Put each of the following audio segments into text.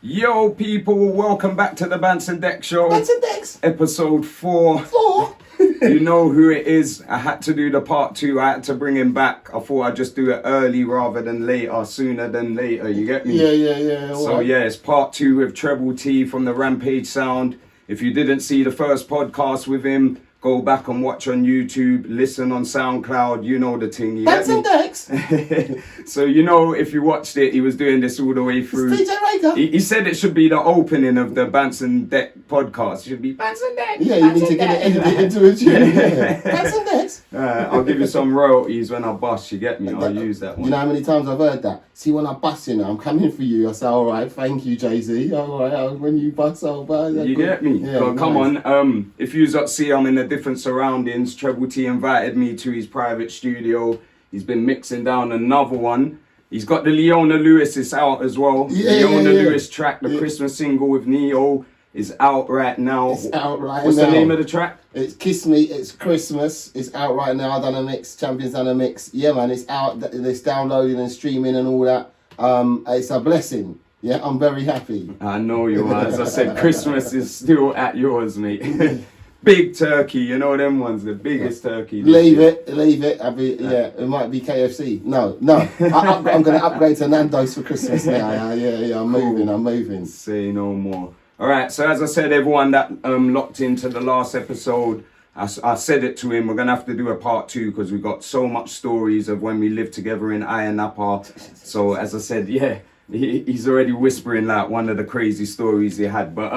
Yo, people, welcome back to the BANTS and Deck Show. BANTS and Decks. Episode 4. 4? You know who it is. I had to do the part 2. I had to bring him back. I thought I'd just do it early rather than later, sooner than later. You get me? Yeah. So yeah, it's part 2 with Treble Tee from the Rampage Sound. If you didn't see the first podcast with him, go back and watch on YouTube, listen on SoundCloud, you know the thing. You BANTS and Decks. So you know, if you watched it, he was doing this all the way through. It's DJ Raker. He said it should be the opening of the BANTS and Deck podcast. It should be BANTS and Deck. Yeah, you need to get it edited into a tune. Yeah. BANTS and Decks. I'll give you some royalties when I bust, you get me? I'll use that one. You know how many times I've heard that? See, when I bust, you know, I'm coming for you. I say, all right, thank you, Jay-Z. All right, when you bust, I'll buy that. You get me? Yeah, So, come nice. on. If you see I'm in a different surroundings, Treble Tee invited me to his private studio. He's been mixing down another one. He's got the Leona Lewis is out as well. Leona Lewis track, the Christmas single with Neo, is out right now. It's out right now. What's the name of the track? It's Kiss Me, it's Christmas. It's out right now. I done a mix. Champions done a mix. Yeah, man, it's out. It's downloading and streaming and all that. It's a blessing. Yeah, I'm very happy. I know you are. As I said, Christmas is still at yours, mate. Big turkey, you know them ones, the biggest turkey. Leave it. Yeah, it might be KFC. No. I'm going to upgrade to Nando's for Christmas now. Yeah, I'm moving. Say no more. All right, so as I said, everyone that locked into the last episode, I said it to him, we're going to have to do a part 2 because we got so much stories of when we lived together in Ayia Napa. So as I said, yeah, he's already whispering like one of the crazy stories he had. But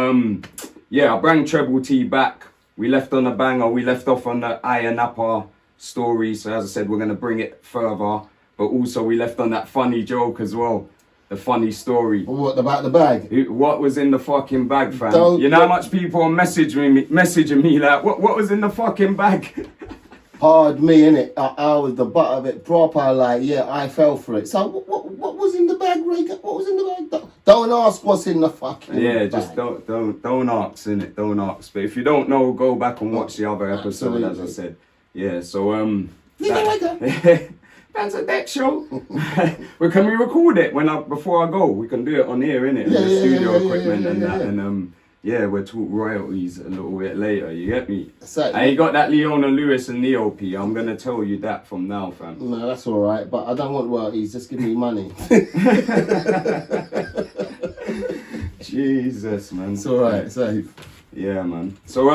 yeah, I bring Treble Tee back. We left on a banger. We left off on the Ayia Napa story. So as I said, we're going to bring it further. But also we left on that funny joke as well. The funny story. What about the bag? What was in the fucking bag, fam? You know how much people are messaging me like, what was in the fucking bag? Hard me, innit? I was the butt of it proper, like, yeah, I fell for it. So what was in the bag, Raker? What was in the bag? Don't ask what's in the fucking bag. Just don't ask, innit? Don't ask. But if you don't know, go back and watch the other episode, as I said. Yeah, so BANTS and Deck Show. Well, can we record it before I go? We can do it on here, innit? Yeah, the studio yeah, equipment yeah, and yeah, that, yeah. and we'll talk royalties a little bit later. You get me? So, I ain't got that Leona Lewis and Neo P. I'm gonna tell you that from now, fam. no, that's all right, but I don't want royalties. Just give me money. Jesus, man. It's all right, safe. Yeah, man. So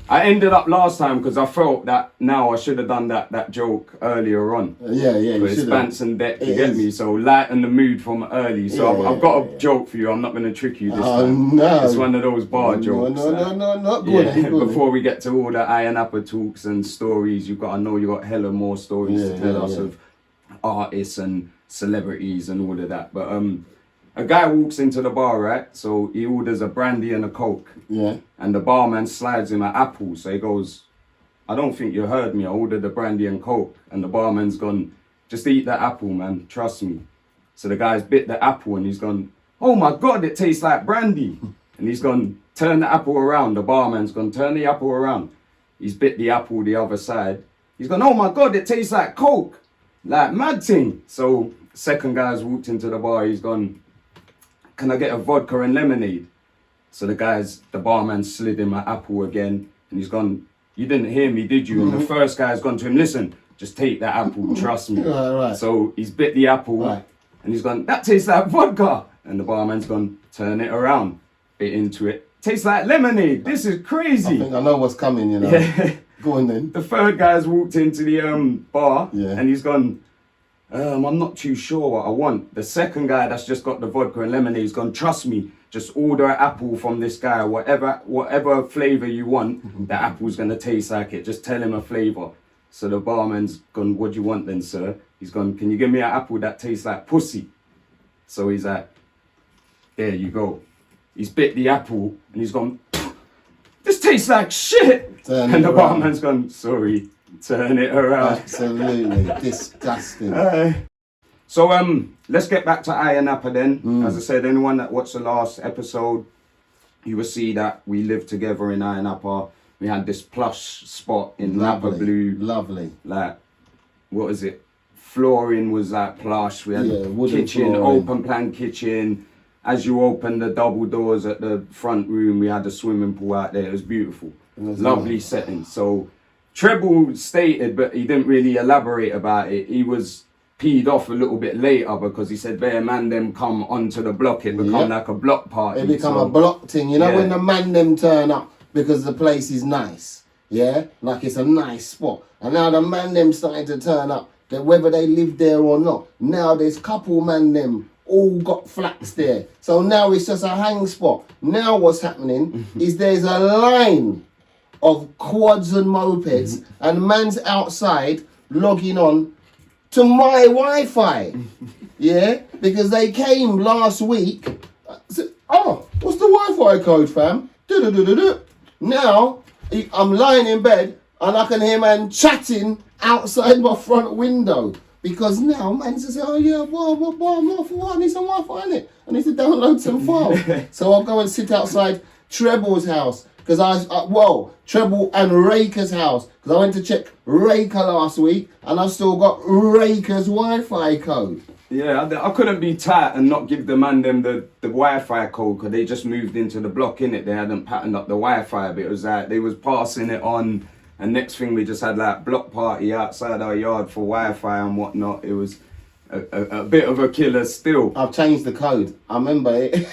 I ended up last time because I felt that now I should have done that joke earlier on. Yeah, you It's should BANTS and Deck, you get me? So lighten the mood from early. So I've got a joke for you. I'm not going to trick you this time. No. It's one of those bar jokes. No, not good. Before we get to all the Ayia Napa talks and stories, you got hella more stories to tell us of artists and celebrities and all of that. But a guy walks into the bar, right? So he orders a brandy and a Coke. Yeah. And the barman slides him an apple. So he goes, I don't think you heard me. I ordered a brandy and Coke. And the barman's gone, just eat the apple, man. Trust me. So the guy's bit the apple and he's gone, oh my God, it tastes like brandy. And he's gone, turn the apple around. The barman's gone, turn the apple around. He's bit the apple the other side. He's gone, oh my God, it tastes like Coke. Like mad thing. So second guy's walked into the bar. He's gone, can I get a vodka and lemonade? So the barman slid him an apple again, and he's gone, you didn't hear me, did you? And the first guy's gone to him, listen, just take that apple, trust me. Right. So he's bit the apple, and he's gone, that tastes like vodka. And the barman's gone, turn it around, bit into it. Tastes like lemonade, this is crazy. I think I know what's coming, you know. Yeah. Go on then. The third guy's walked into the bar, Yeah. and he's gone, I'm not too sure what I want. The second guy that's just got the vodka and lemonade, he's gone, trust me, just order an apple from this guy, whatever flavour you want, the apple's going to taste like it. Just tell him a flavour. So the barman's gone, what do you want then, sir? He's gone, can you give me an apple that tastes like pussy? So he's like, there you go. He's bit the apple and he's gone, this tastes like shit. And the barman's gone, sorry, turn it around. Absolutely disgusting. So let's get back to Ayia Napa then. As I said, anyone that watched the last episode, you will see that we lived together in Ayia Napa. we had this plush spot in Napa Blue. Lovely. Like, what is it? Flooring was like plush. We had wooden kitchen, flooring. open plan kitchen. As you open the double doors at the front room, we had a swimming pool out there. It was beautiful. Lovely setting. So Treble stated, but he didn't really elaborate about it. He was peed off a little bit later because he said, "Bear man them come onto the block. It become like a block party. It become a block thing. You know when the man them turn up because the place is nice. Yeah, like it's a nice spot. And now the man them starting to turn up. That whether they live there or not. Now there's couple man them all got flats there. So now it's just a hang spot. Now what's happening is there's a line of quads and mopeds and man's outside logging on to my Wi-Fi. Yeah, because they came last week. Said, oh, what's the Wi-Fi code, fam? Do-do-do-do-do. Now I'm lying in bed and I can hear man chatting outside my front window. Because now man says, oh yeah, I need some Wi-Fi in it. I need to download some files. So I'll go and sit outside Treble's house. Because Treble and Raker's house. Because I went to check Raker last week and I've still got Raker's Wi-Fi code. Yeah, I couldn't be tight and not give the man them the Wi-Fi code because they just moved into the block, innit? They hadn't patterned up the Wi-Fi, but it was like they was passing it on. And next thing we just had like block party outside our yard for Wi-Fi and whatnot. It was a bit of a killer still. I've changed the code. I remember it.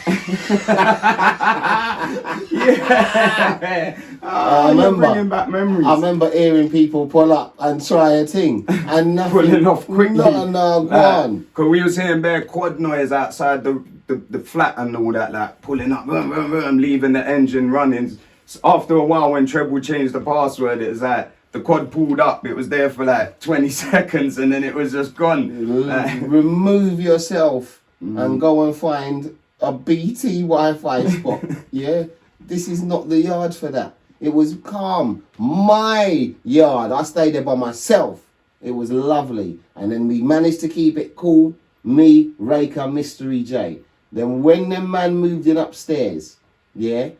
Yeah. I bringing back memories. I remember hearing people pull up and try a thing and nothing. Pulling off quickly. Go on. Because we was hearing bare quad noise outside the flat and all that, like pulling up, leaving the engine running. After a while, when Treble changed the password, it was like the quad pulled up. It was there for like 20 seconds and then it was just gone. Remove yourself and go and find a BT Wi-Fi spot. Yeah, this is not the yard for that. It was calm. My yard. I stayed there by myself. It was lovely. And then we managed to keep it cool. Me, Raker, Mystery J. Then when the man moved in upstairs, yeah,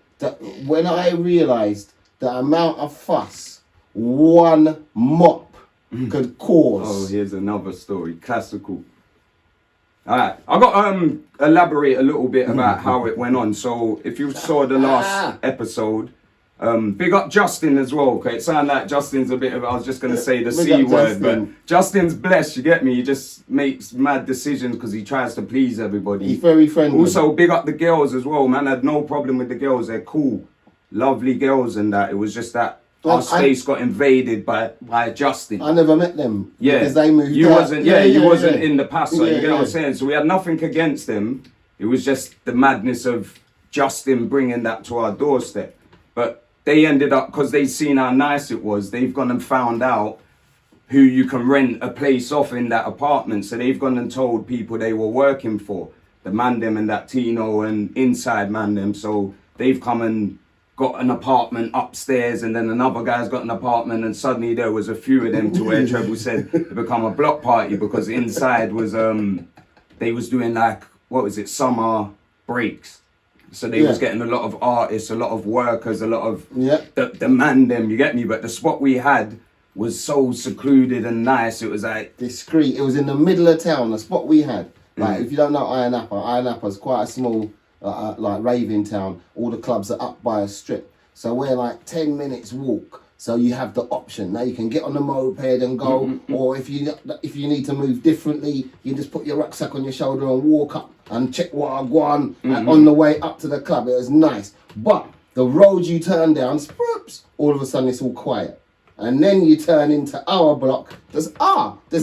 when I realised the amount of fuss one mop could cause. Oh, here's another story. Classical. Alright, I got elaborate a little bit about how it went on. So if you saw the last episode, big up Justin as well. Okay, it sounded like Justin's a bit of, I was just gonna say the C word, but Justin's blessed, you get me? He just makes mad decisions because he tries to please everybody. He's very friendly. Also, big up the girls as well, man. I had no problem with the girls. They're cool, lovely girls and that. It was just that our space got invaded by Justin. I never met them. Yeah, because they moved. You out. wasn't. Yeah, you wasn't in the Paso. You get what I'm saying? So we had nothing against them. It was just the madness of Justin bringing that to our doorstep. But they ended up, because they seen how nice it was, they've gone and found out who you can rent a place off in that apartment. So they've gone and told people they were working for, the Mandem and that Tino and inside Mandem. So they've come and got an apartment upstairs, and then another guy's got an apartment, and suddenly there was a few of them to where Treble said it become a block party because inside was they was doing like, what was it, summer breaks. So they was getting a lot of artists, a lot of workers, a lot of the man them, you get me? But the spot we had was so secluded and nice. It was like discreet. It was in the middle of town. The spot we had, like if you don't know Ayia Napa is quite a small like raving town. All the clubs are up by a strip. So we're like 10 minutes walk. So you have the option. Now you can get on the moped and go, or if you need to move differently, you just put your rucksack on your shoulder and walk up and check Wagwan on the way up to the club. It was nice. But the road you turn down, spoops, all of a sudden it's all quiet. And then you turn into our block. There's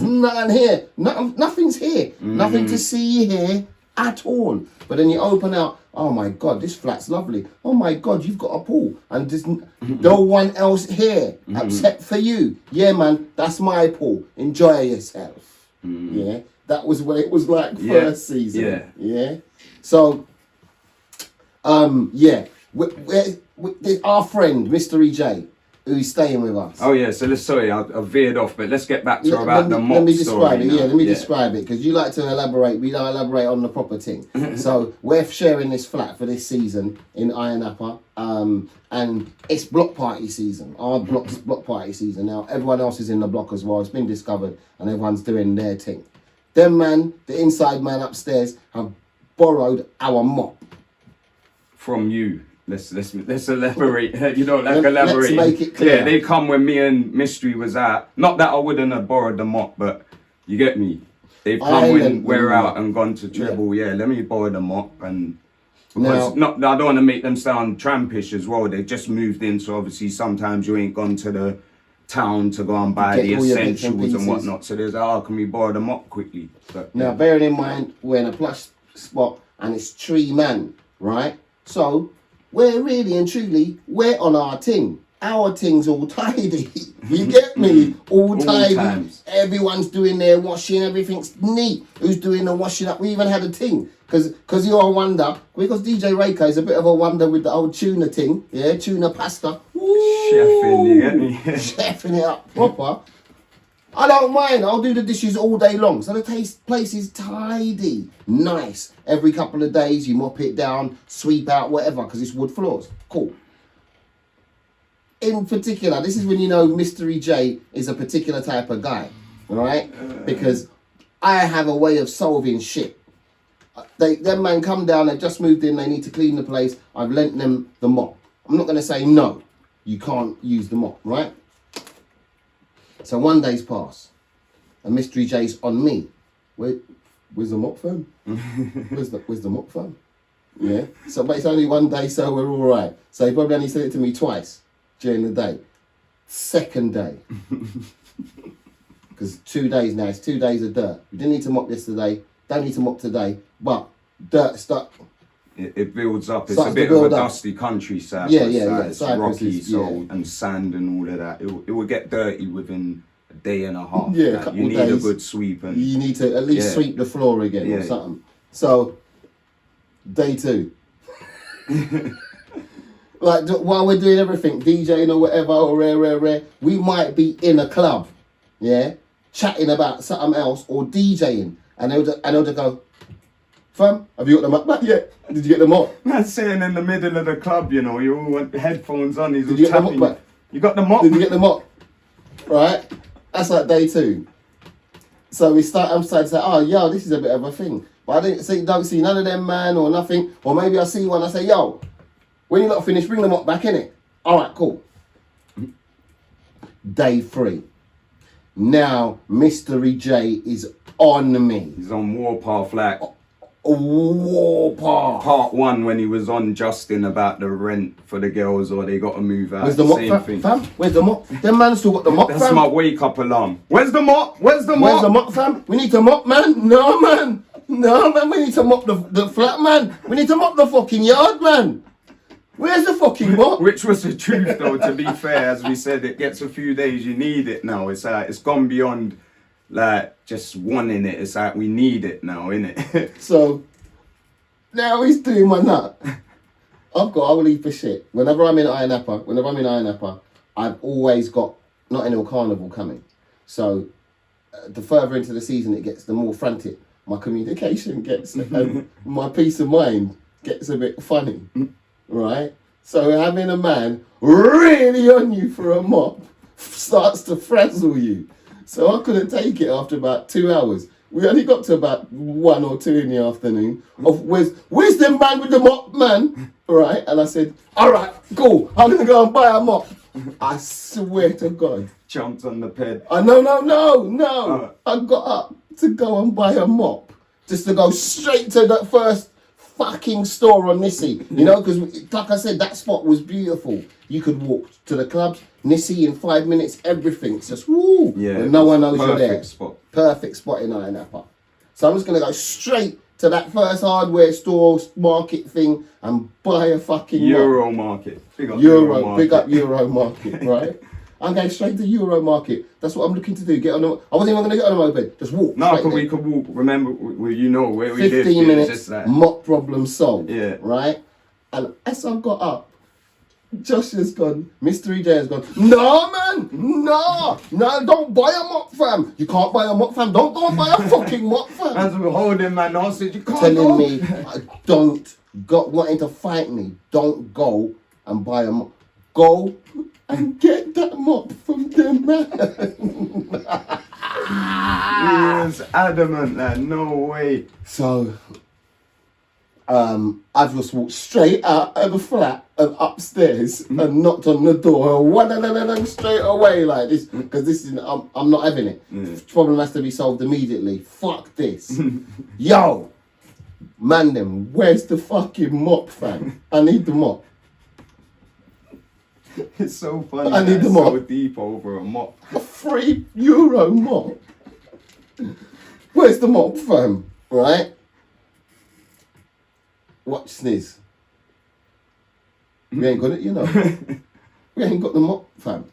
nothing here. Nothing's here. Nothing to see here at all. But then you open out, oh my God, this flat's lovely. Oh my God, you've got a pool. And there's no one else here except for you. Yeah, man, that's my pool. Enjoy yourself. Yeah, that was what it was like first season. Yeah. So, we're our friend, Mystery J, who's staying with us. Oh yeah, so sorry, I veered off, but let's get back to about the mop Let me describe story it. now. Yeah, let me describe it because you like to elaborate. We don't elaborate on the proper thing. So we're sharing this flat for this season in Ayia Napa, and it's block party season. Our block's block party season now. Everyone else is in the block as well. It's been discovered, and everyone's doing their thing. Them man, the inside man upstairs, have borrowed our mop from you. Let's elaborate. You know, like elaborate. Let's make it clear. Yeah, they come when me and Mystery was out. Not that I wouldn't have borrowed the mop, but you get me. They've come when we're out and gone to Treble. Yeah, let me borrow the mop and. Because I don't want to make them sound trampish as well. They just moved in, so obviously sometimes you ain't gone to the town to go and buy the essentials and whatnot. So there's can we borrow the mop quickly? But, now, bearing in mind we're in a plush spot and it's 3 man, right? So we're really and truly we're on our ting. Our ting's all tidy. You get me? All tidy. Times. Everyone's doing their washing. Everything's neat. Who's doing the washing up? We even had a ting. Because you're a wonder. Because DJ Raker is a bit of a wonder with the old tuna ting. Yeah, tuna pasta. Chefing, you get me? Chefing it up proper. I don't mind. I'll do the dishes all day long. So the place is tidy. Nice. Every couple of days you mop it down, sweep out, whatever, because it's wood floors. Cool. In particular, this is when you know Mystery J is a particular type of guy, right? Because I have a way of solving shit. Them man come down, they've just moved in, they need to clean the place. I've lent them the mop. I'm not going to say no, you can't use the mop, right? So one day's passed, and Mystery J's on me. Where's the mop phone? Where's the mop phone? Yeah. So, but it's only one day, so we're all right. So he probably only said it to me twice during the day. Second day, because 2 days now. It's 2 days of dirt. We didn't need to mop yesterday. Don't need to mop today. But dirt stuck. It builds up. It's a bit of a dusty countryside. Yeah. It's rocky, and sand and all of that. It will get dirty within a day and a half. Yeah, like, you need a good sweep. And you need to at least sweep the floor again or something. So, day 2. Like, while we're doing everything, DJing or whatever, or rare, we might be in a club, yeah, chatting about something else or DJing. And they'll just go, fam, have you got the mop back yet? Did you get the mop? Man, sitting in the middle of the club, you know, you all want headphones on. Did you get the mop back? You got the mop? Did you get the mop? Right? That's like day 2. So I'm starting to say, oh, yo, this is a bit of a thing. But I don't see none of them, man, or nothing. Or maybe I see one, I say, yo, when you're not finished, bring the mop back, innit? All right, cool. Day 3. Now, Mystery J is on me. He's on Warpath, like Warpath. Part 1 when he was on Justin about the rent for the girls or they got to move out. Where's the mop, fam? Where's the mop? Them man still got the mop, That's fam. my wake up alarm. Where's the mop? Where's the mop? Where's the mop, fam? We need to mop, man. No, man. We need to mop the flat, man. We need to mop the fucking yard, man. Where's the fucking mop? Which was the truth, though, to be fair. As we said, it gets a few days, you need it now. It's like, it's gone beyond, like, just wanting it. It's like, we need it now, innit? So, now he's doing my nut. I will leave for shit. Whenever I'm in Ayia Napa, I've always got Notting Hill Carnival coming. So, the further into the season it gets, the more frantic my communication gets. And my peace of mind gets a bit funny. Right? So having a man really on you for a mop starts to frazzle you. So I couldn't take it after about 2 hours. We only got to about 1 or 2 in the afternoon. Of where's the man with the mop, man? Right? And I said, all right, cool. I'm gonna go and buy a mop. I swear to God. Jumped on the bed. No. I got up to go and buy a mop. Just to go straight to that first fucking store on Nissi, you know, because like I said, that spot was beautiful. You could walk to the clubs, Nissi in 5 minutes, everything's just woo. Yeah, no one knows you're there. Perfect spot in Ayia Napa. So I'm just gonna go straight to that first hardware store market thing and buy a fucking Euro market. Big up Euro market, right? I'm going straight to Euro market. That's what I'm looking to do. I wasn't even going to get on a moped. Just walk. No, because we could walk. Remember, you know where we live. 15 minutes, mop problem solved. Yeah. Right? And as I got up, Josh has gone, Mr. EJ has gone, no man, no, don't buy a mop, fam. You can't buy a mop, fam. Don't go and buy a fucking mop, fam. As we're holding man hostage, you can't Telling go. me, don't go, wanting to fight me, don't go and buy a mop. Go and get that mop from them man. He was adamant that no way. So, I've just walked straight out of the flat and upstairs and knocked on the door. One straight away like this because this is I'm not having it. Problem has to be solved immediately. Fuck this. Yo, man, them. Where's the fucking mop, fam? I need the mop. It's so funny. I need the mop. So deep over a mop. A €3 mop. Where's the mop, fam? Right? Watch this. We ain't got it, you know. We ain't got the mop, fam.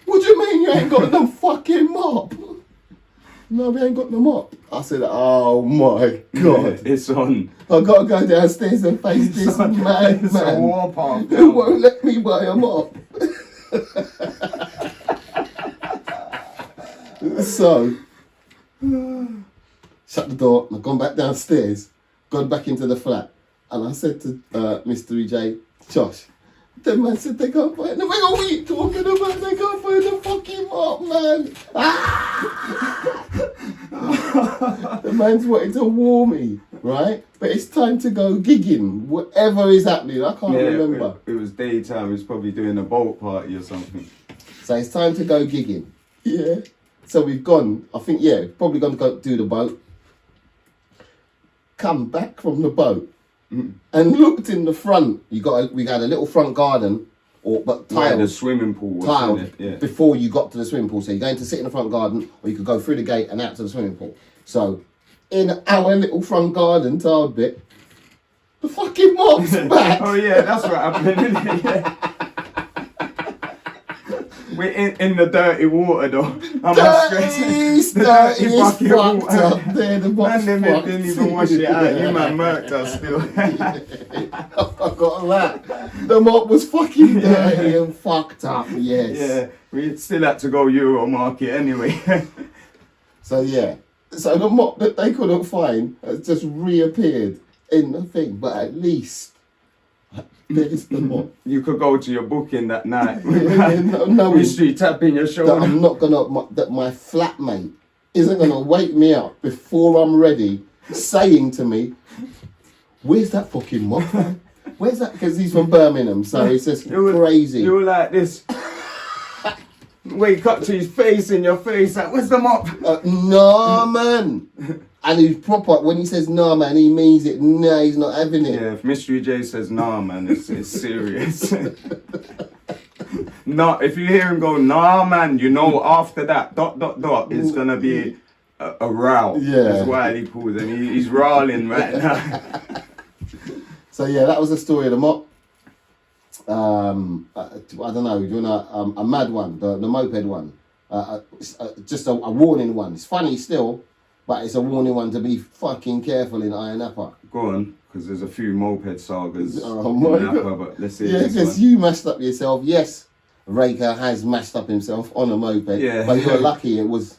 What do you mean you ain't got the fucking mop? No, we ain't got the mop. I said, oh my God. It's on. I gotta go downstairs and face this man. It's a warpath. Who won't let me buy a mop? So, shut the door. I've gone back downstairs, gone back into the flat, and I said to Mr. EJ, Josh, the man said they can't find the. What are you talking about? They can't find the fucking mop, man. The man's wanting to warn me, right? But it's time to go gigging. Whatever is happening, I can't remember. It was daytime. He was probably doing a boat party or something. So it's time to go gigging. Yeah. So we've gone. I think probably going to go do the boat. Come back from the boat and looked in the front. We had a little front garden, but tiled. The swimming pool was tiled in it, yeah. before you got to the swimming pool. So you're going to sit in the front garden, or you could go through the gate and out to the swimming pool. So in our little front garden tiled bit, the fucking mop's back. Oh yeah, that's what happened, isn't it? Yeah. We're in the dirty water though. Dirty bucket of fucked water. up there. The mop's Man, them fucked. didn't even wash it out. You man murked us still. I forgot that. The mop was fucking dirty and fucked up, yes. Yeah, we still had to go Euro market anyway. So the mop that they couldn't find has just reappeared in the thing, but at least there's the mop. You could go to your booking that night. No, Mystery tapping your shoulder. that I'm not gonna, that my flatmate isn't gonna wake me up before I'm ready, saying to me, "Where's that fucking mop? Man? Where's that?" Because he's from Birmingham, so it's just crazy. You were like this. Wake up to his face in your face, like, where's the mop? No, man. And he's proper, when he says no, man, he means it. No, he's not having it. Yeah, if Mystery J says nah, man, it's serious. No, if you hear him go, nah, man, you know after that, ... it's going to be a row. Yeah. That's why he calls it. And he's rolling right now. So, that was the story of the mop. I don't know, do you want a mad one, the moped one? Just a warning one. It's funny still, but it's a warning one to be fucking careful in Ayia Napa. Go on, because there's a few moped sagas Oh my in Napa, God. but let's see. Yeah, because you messed up yourself. Yes, Raker has mashed up himself on a moped, but you're lucky it was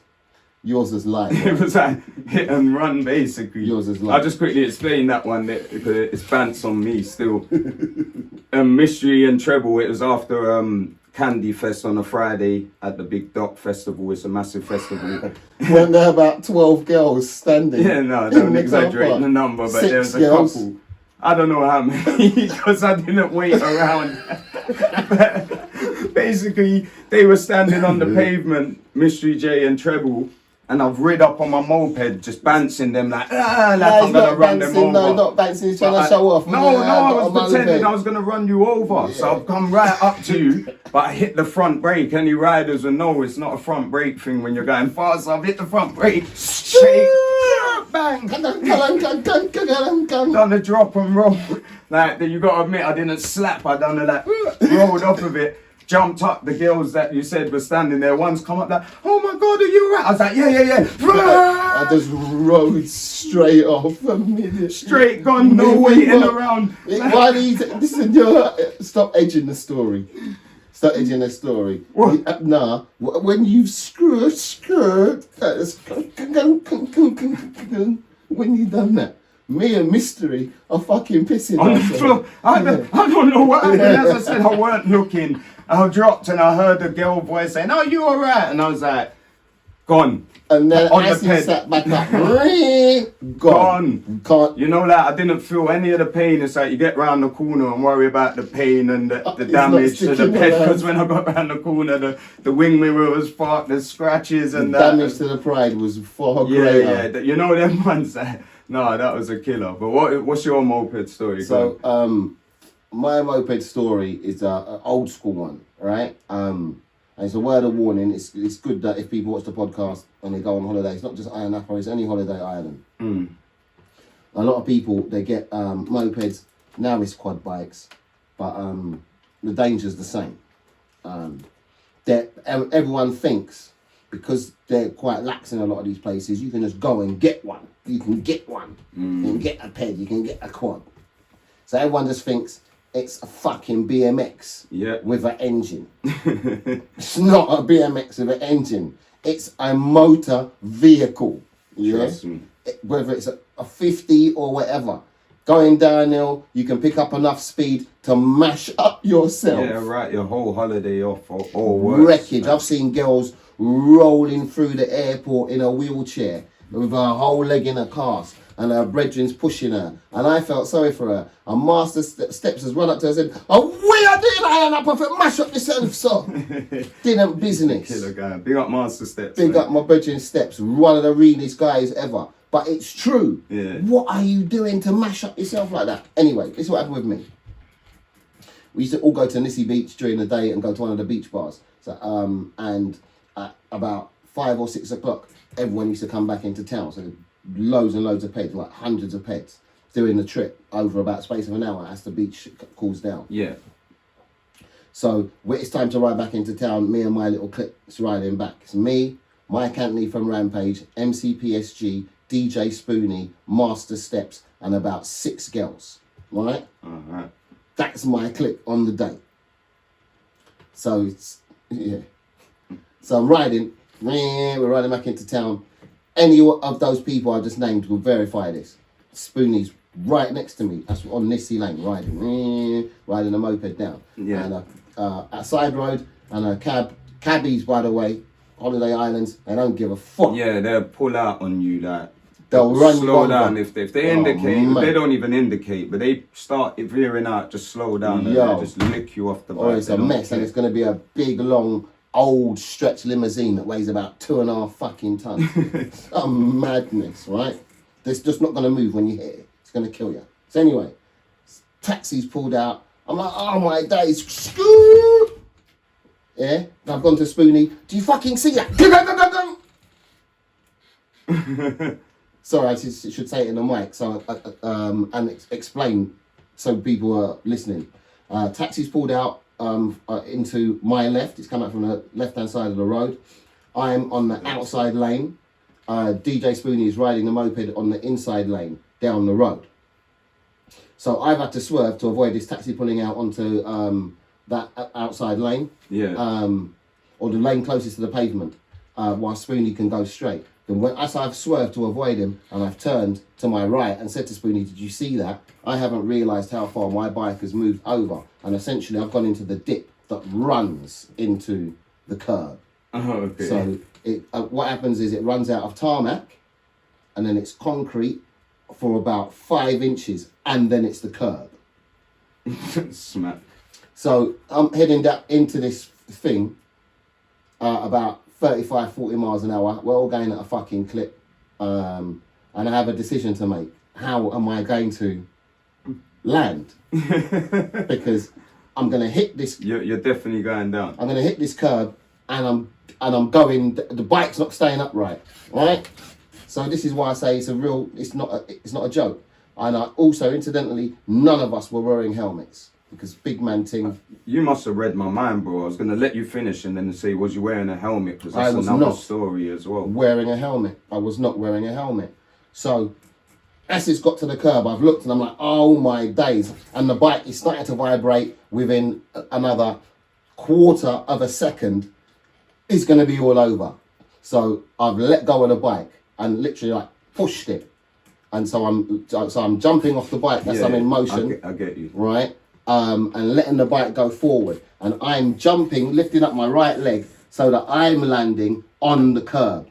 yours is light. It was like hit and run, basically. Yours is light. I'll just quickly explain that one, because it's BANTS on me still. Mystery and Treble, it was after Candy Fest on a Friday at the Big Dock Festival. It's a massive festival. Weren't there about 12 girls standing? Yeah, no, don't exaggerate the number, but there was a couple. I don't know how many, because I didn't wait around. But basically, they were standing on the pavement, Mystery J and Treble, and I've rid up on my moped, just bouncing them like I'm gonna run them over. No, not bouncing, he's trying to show off. No, I was pretending I was gonna run you over. So I've come right up to you, but I hit the front brake. Any riders will know it's not a front brake thing when you're going fast. So I've hit the front brake, straight, bang, done the drop and roll. Like, you gotta admit, I didn't slap, I done the like, rolled off of it. jumped up. The girls that you said were standing there, one's come up like, oh my God, are you alright? I was like, yeah. I just rode straight off a minute. Straight gone, no waiting around. Why do you listen, stop edging the story. Stop edging the story. What? Nah, when you've screwed, when you done that, me and Mystery are fucking pissing On the ourselves. floor. I don't know what happened. As I said, I weren't looking. I dropped and I heard the girl voice saying, "Oh, you alright?" And I was like, gone. And then on as the he ped. sat back up, gone. Can't. You know, like I didn't feel any of the pain. It's like you get round the corner and worry about the pain and the It's damage not to the sticking ped. around. Because when I got round the corner, the wing mirror was fucked, the scratches and The that. damage to the pride was far Yeah, greater. yeah. You know them ones that. No, that was a killer. But what's your moped story? So, my moped story is an old school one, right? And it's a word of warning. It's good that if people watch the podcast and they go on holiday, it's not just Ayia Napa, it's any holiday island. A lot of people, they get mopeds, now it's quad bikes, but the danger's the same. Everyone thinks, because they're quite lax in a lot of these places, you can just go and get one. You can get one. You can get a ped, you can get a quad. So everyone just thinks it's a fucking BMX with an engine. It's not a BMX with an engine. It's a motor vehicle. Yeah? Trust me. Whether it's a 50 or whatever. Going downhill, you can pick up enough speed to mash up yourself. Yeah, right. Your whole holiday off or worse. Wreckage. I've seen girls rolling through the airport in a wheelchair with her whole leg in a cast and her brethren's pushing her. And I felt sorry for her. And Master Steps has run up to her and said, "Oh, we are doing Ayia Napa for mash up yourself, so." Didn't business. Killer guy. Big up Master Steps. Big man. up my brethren Steps, one of the realest guys ever. But it's true. Yeah. What are you doing to mash up yourself like that? Anyway, this is what happened with me. We used to all go to Nissy Beach during the day and go to one of the beach bars. So, and at about 5 or 6 o'clock, everyone used to come back into town. So loads and loads of peds, like hundreds of peds, doing the trip over about space of an hour as the beach cools down. Yeah. So when it's time to ride back into town, me and my little clique's riding back. It's me, Mike Anthony from Rampage, MCPSG, DJ Spoonie, Master Steps, and about 6 girls, right? Alright. That's my clique on the day. So it's, yeah. So I'm riding, we're riding back into town. Any of those people I just named will verify this. Spoonie's right next to me. That's on Nissy Lane, riding a moped down. Yeah. And a side road and a cab. Cabbies, by the way, Holiday Islands, they don't give a fuck. Yeah, they'll pull out on you like. They'll run you slow over. down if they indicate. mate. They don't even indicate, but they start veering out. Just slow down and Yo. they just lick you off the bike. Or it's They a don't mess, and care. it's going to be a big, long, old stretch limousine that weighs about 2.5 fucking tons. It's a madness, right? It's just not going to move when you hit it. It's going to kill you. So anyway, taxi's pulled out. I'm like, oh my days, screw! Yeah, and I've gone to Spoonie. Do you fucking see that? Sorry, I should say it in the mic, so and explain so people are listening. Taxi's pulled out into my left. It's come out from the left-hand side of the road. I'm on the outside lane. DJ Spoonie is riding the moped on the inside lane down the road. So I've had to swerve to avoid this taxi pulling out onto that outside lane. Yeah. Or the lane closest to the pavement, while Spoonie can go straight. Then as I've swerved to avoid him, and I've turned to my right and said to Spoonie, "Did you see that? I haven't realised how far my bike has moved over, and essentially I've gone into the dip that runs into the curb." Oh, okay. So what happens is it runs out of tarmac, and then it's concrete for about 5 inches, and then it's the curb. Smack. So I'm heading down into this thing about 35, 40 miles an hour. We're all going at a fucking clip. And I have a decision to make. How am I going to land? Because I'm going to hit this. You're definitely going down. I'm going to hit this curb, and I'm going. The bike's not staying upright, right? So this is why I say it's not a joke. And also, incidentally, none of us were wearing helmets. because big man thing. You must have read my mind, bro. I was gonna let you finish and then say, was you wearing a helmet? Because I that's was another not story as well. wearing a helmet. I was not wearing a helmet. So as it's got to the curb, I've looked and I'm like, oh my days. And the bike is starting to vibrate within another quarter of a second. It's going to be all over. So I've let go of the bike and literally like pushed it. And so I'm jumping off the bike as I'm in motion. I get you. Right? And letting the bike go forward. And I'm jumping, lifting up my right leg so that I'm landing on the curb.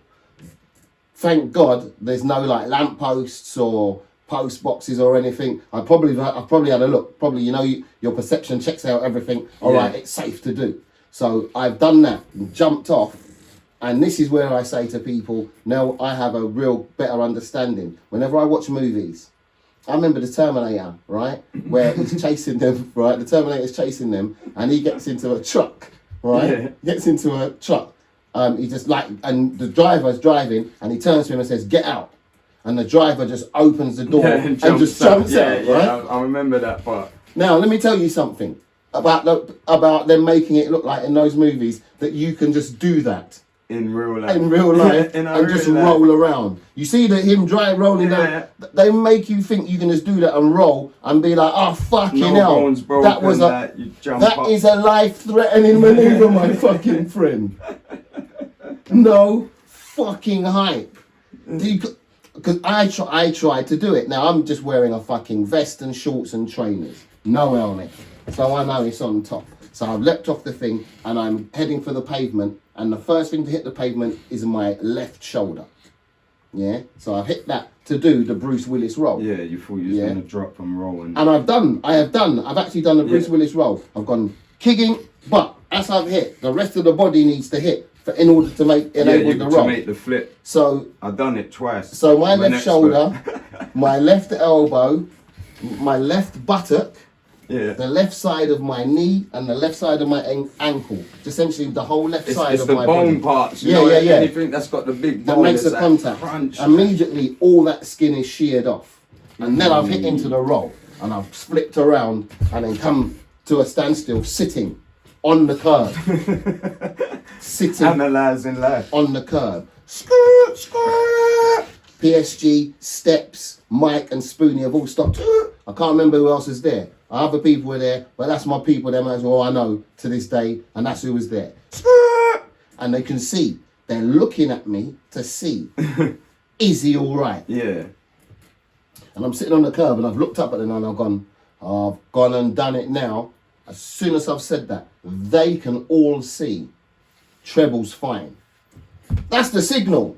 Thank God there's no like lampposts or post boxes or anything. I probably had a look. Probably, you know, your perception checks out everything. All right, it's safe to do. So I've done that and jumped off. And this is where I say to people, now I have a real better understanding. Whenever I watch movies, I remember the Terminator, right? Where he's chasing them, right? The Terminator's chasing them and he gets into a truck, right? Yeah. Gets into a truck. He just like, and the driver's driving and he turns to him and says, get out. And the driver just opens the door and just jumps out, right? Yeah, I remember that part. Now, let me tell you something about them making it look like in those movies that you can just do that. In real life. In real life, In and just real life. roll around. You see that him rolling down, they make you think you can just do that and roll and be like, oh fucking No hell. bones broken, That was you jump that up. is a life-threatening maneuver, my fucking friend. No fucking hype. Because I tried to do it. Now I'm just wearing a fucking vest and shorts and trainers. No helmet. So I know it's on top. So I've leapt off the thing and I'm heading for the pavement. And the first thing to hit the pavement is my left shoulder. Yeah? So I've hit that to do the Bruce Willis roll. Yeah, you thought you was going to drop and roll. And I've actually done the Bruce Willis roll. I've gone kicking, but as I've hit, the rest of the body needs to hit in order to enable the roll. To make the flip. So I've done it twice. So my left shoulder, my left elbow, my left buttock, the left side of my knee, and the left side of my ankle. Essentially, the whole left side of my body. It's the bone parts. Yeah. Anything that's got the big bone that makes the contact. Crunch. Immediately, all that skin is sheared off, and then I've hit into the roll, and I've flipped around, and then come to a standstill, sitting on the curb. Sitting Analysing life. on the curb. Skirt, skirt. PSG, Steps, Mike and Spoonie have all stopped. I can't remember who else was there. Other people were there, but that's my people, them as well I know to this day, and that's who was there. Skirt. And they can see, they're looking at me to see, is he all right? Yeah. And I'm sitting on the curb and I've looked up at them and I've gone and done it now. As soon as I've said that, they can all see Treble's fine. That's the signal.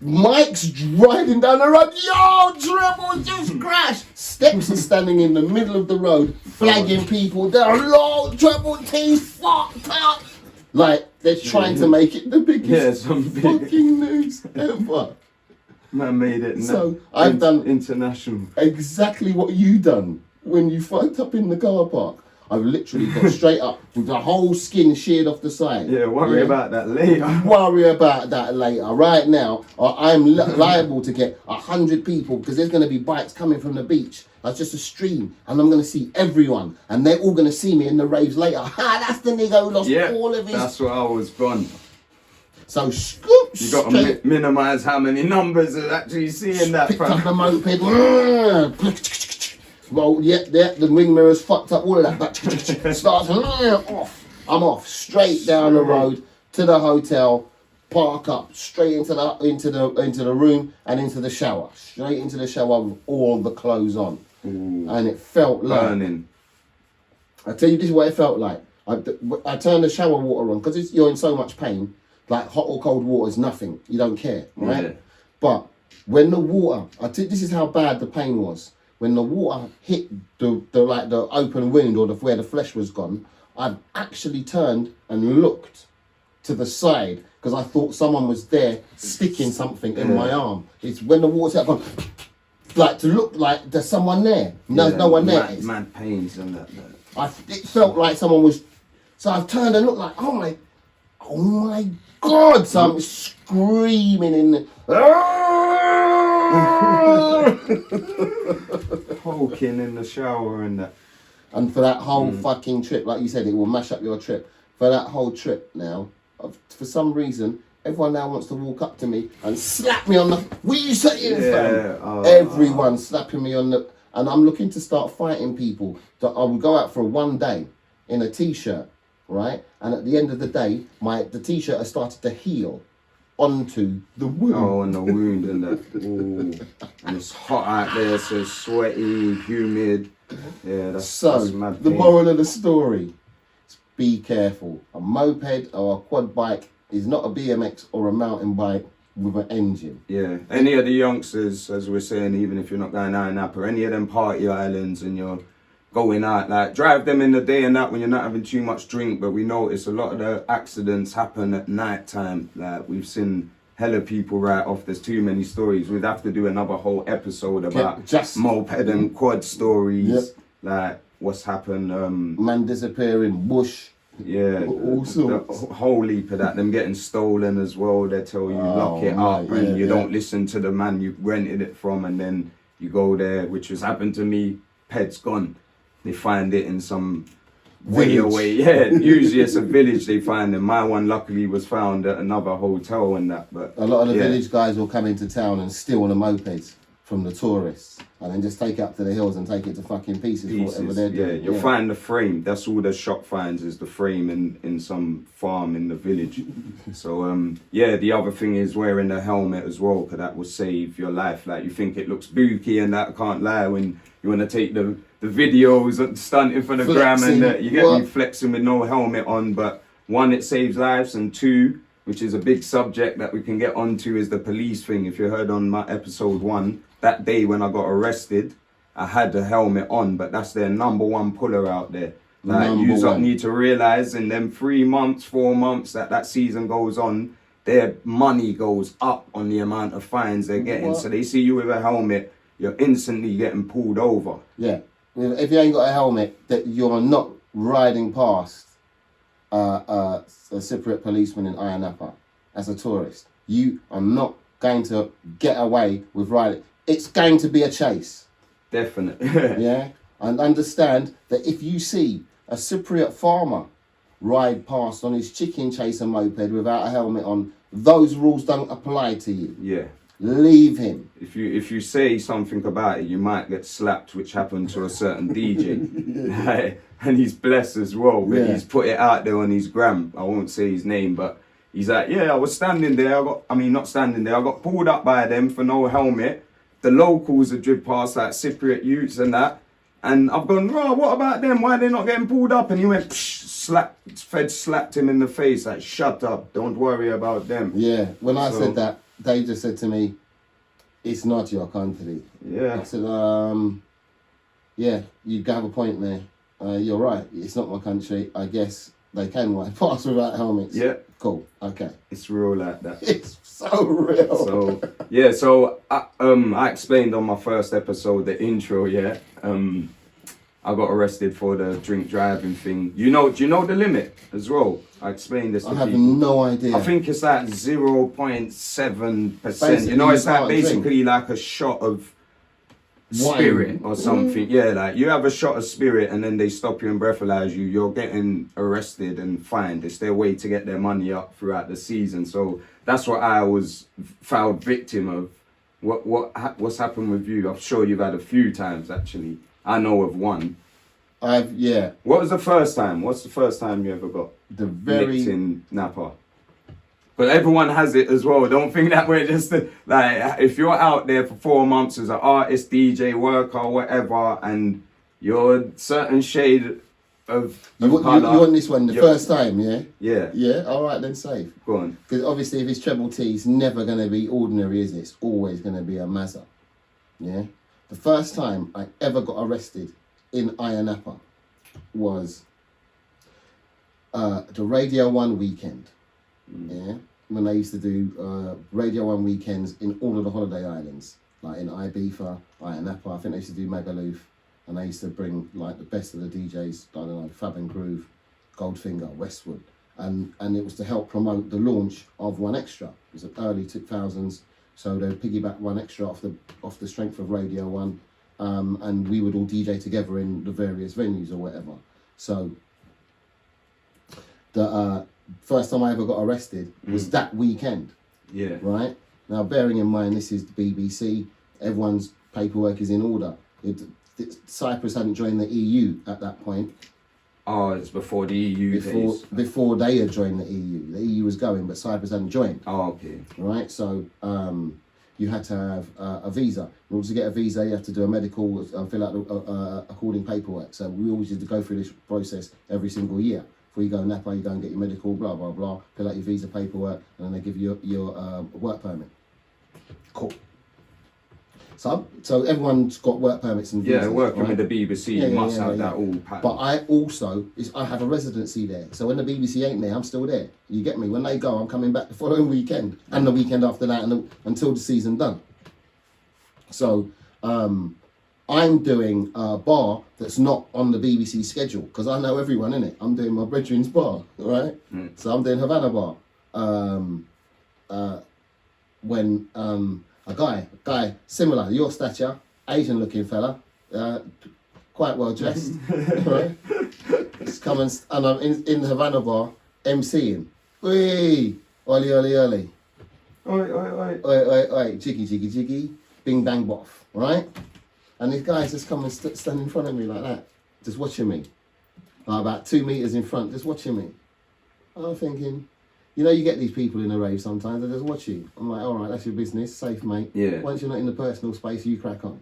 Mike's riding down the road. Yo, Treble just crashed. Steps is standing in the middle of the road, flagging people down. Lord, Treble Tee fucked up. Like, they're trying to make it the biggest fucking news ever. Man made it. So I've done international. Exactly what you done when you fucked up in the car park. I've literally got straight up with the whole skin sheared off the side. Yeah, worry about that later. Worry about that later. Right now, I'm liable to get 100 people because there's going to be bikes coming from the beach. That's just a stream, and I'm going to see everyone, and they're all going to see me in the raves later. Ha! That's the nigga who lost all of his. That's where I was gone. So scoop. You got to minimise how many numbers are actually seeing that. Picked up the moped. Well, the wing mirror's fucked up, all of that. Starts off. I'm off straight down the road to the hotel, park up, straight into the room and into the shower. Straight into the shower with all the clothes on. Ooh. And it felt like burning. I tell you, this is what it felt like. I turned the shower water on because you're in so much pain. Like hot or cold water is nothing. You don't care, right? Yeah. But when the water, this is how bad the pain was. When the water hit the open wound or where the flesh was gone, I actually turned and looked to the side because I thought someone was there sticking something in my arm. It's when the water's out, gone, like to look like there's someone there. There's no one there. Mad pains and that. It felt like someone was. So I've turned and looked like, oh my God! So I'm screaming in the. Poking in the shower and that. And for that whole fucking trip, like you said, it will mash up your trip. For that whole trip now, for some reason, everyone now wants to walk up to me and slap me on the... What are you saying, fam? Everyone slapping me on the... And I'm looking to start fighting people. That I will go out for one day in a T-shirt, right? And at the end of the day, the T-shirt has started to heal onto the wound. Oh, and the wound and that. Ooh. And it's hot out there, so it's sweaty, humid. Yeah, that's mad the pain. moral of the story is be careful. A moped or a quad bike is not a BMX or a mountain bike with an engine. Yeah, any of the youngsters, as we're saying, even if you're not going out in Napa, any of them party islands and you're going out, like drive them in the day and that when you're not having too much drink. But we notice a lot of the accidents happen at night time. Like we've seen hella people write off. There's too many stories. We'd have to do another whole episode about moped and quad stories. Yep. Like what's happened. Man disappearing, bush. Yeah, all sorts. The whole heap of that. Them getting stolen as well. They tell you lock it up and you don't listen to the man you rented it from, and then you go there, which has happened to me. Ped's gone. They find it in some way away. Yeah, usually it's a village they find it. My one luckily was found at another hotel and that. But a lot of the village guys will come into town and steal the mopeds from the tourists and then just take it up to the hills and take it to fucking pieces for whatever they're doing. Yeah, you'll find the frame. That's all the shop finds is the frame in some farm in the village. So the other thing is wearing the helmet as well, because that will save your life. Like you think it looks booky and that, I can't lie, when you want to take the videos and stunting for the gram and you get me flexing with no helmet on. But one, it saves lives, and two, which is a big subject that we can get onto, is the police thing. If you heard on my episode 1, that day when I got arrested, I had the helmet on, but that's their number one puller out there. Like you need to realise in them 3 months, 4 months that season goes on, their money goes up on the amount of fines they're getting. So they see you with a helmet, you're instantly getting pulled over. Yeah. If you ain't got a helmet, that you're not riding past a Cypriot policeman in Ayia Napa as a tourist. You are not going to get away with riding. It's going to be a chase. Definitely. Yeah? And understand that if you see a Cypriot farmer ride past on his chicken chaser moped without a helmet on, those rules don't apply to you. Yeah. Leave him. If you say something about it, you might get slapped, which happened to a certain DJ. And he's blessed as well, but he's put it out there on his gram. I won't say his name, but he's like, I was standing there. Not standing there. I got pulled up by them for no helmet. The locals had driven past, like Cypriot youths and that. And I've gone, what about them? Why are they not getting pulled up? And he went, Fed slapped him in the face, like, shut up, don't worry about them. Yeah, when I said that, they just said to me, it's not your country. Yeah. I said, you have a point there. You're right, it's not my country. I guess they can ride past without helmets. Yeah. Cool, okay. It's real like that. It's so real. So I explained on my first episode, the intro, I got arrested for the drink driving thing. Do you know the limit as well? I explained this to people. I have no idea. I think it's like 0.7%. You know, it's like basically like a shot of spirit or something. Yeah, like you have a shot of spirit and then they stop you and breathalyze you, you're getting arrested and fined. It's their way to get their money up throughout the season. So that's what I was found victim of. What's happened with you? I'm sure you've had a few times actually. I know of one. What was the first time? What's the first time you ever got nicked in Napa? But everyone has it as well. Don't think that we're just like, if you're out there for 4 months as an artist, DJ, worker, whatever, and you're a certain shade of you want this one the first time, yeah? Yeah. Yeah, all right, then safe. Go on. Because obviously if it's Treble Tee, it's never going to be ordinary, is it? It's always going to be a mazza, yeah? The first time I ever got arrested in Ayia Napa was the Radio 1 weekend. Yeah, when they used to do Radio 1 weekends in all of the holiday islands, like in Ibiza, Ayia Napa. I think they used to do Magaluf, and they used to bring like the best of the DJs, I don't know, Fab and Groove, Goldfinger, Westwood, and it was to help promote the launch of One Extra. It was early 2000s, so they would piggyback One Extra off the strength of Radio 1, and we would all DJ together in the various venues or whatever. So the first time I ever got arrested was that weekend. Yeah. Right? Now, bearing in mind this is the BBC, everyone's paperwork is in order. Cyprus hadn't joined the EU at that point. Oh, it's before the EU days. Before they had joined the EU. The EU was going, but Cyprus hadn't joined. Oh, okay. Right? So you had to have a visa. In order to get a visa, you have to do a medical and fill out according paperwork. So we always used to go through this process every single year. Before you go to Napa, you go and get your medical, blah, blah, blah, fill out your visa paperwork, and then they give you your work permit. Cool. So everyone's got work permits and visas. Yeah, working right? with the BBC, you must have that all patterned. But I have a residency there. So when the BBC ain't there, I'm still there. You get me? When they go, I'm coming back the following weekend and the weekend after that until the season done. So I'm doing a bar that's not on the BBC schedule because I know everyone in it. I'm doing my brethren's bar, right? So I'm doing Havana Bar. When a guy similar, your stature, Asian looking fella, quite well dressed, right? Just come and I'm in the Havana Bar emceeing. Wee! Oli, oli, oli. Oi, oi, oi. Oi, oi, oi. Jiggy, jiggy, jiggy. Bing, bang, boff, right? And this guy's just come and stand in front of me like that, just watching me. About 2 meters in front, just watching me. I'm thinking, you know, you get these people in a rave sometimes, they just watch you. I'm like, all right, that's your business, safe, mate. Yeah. Once you're not in the personal space, you crack on.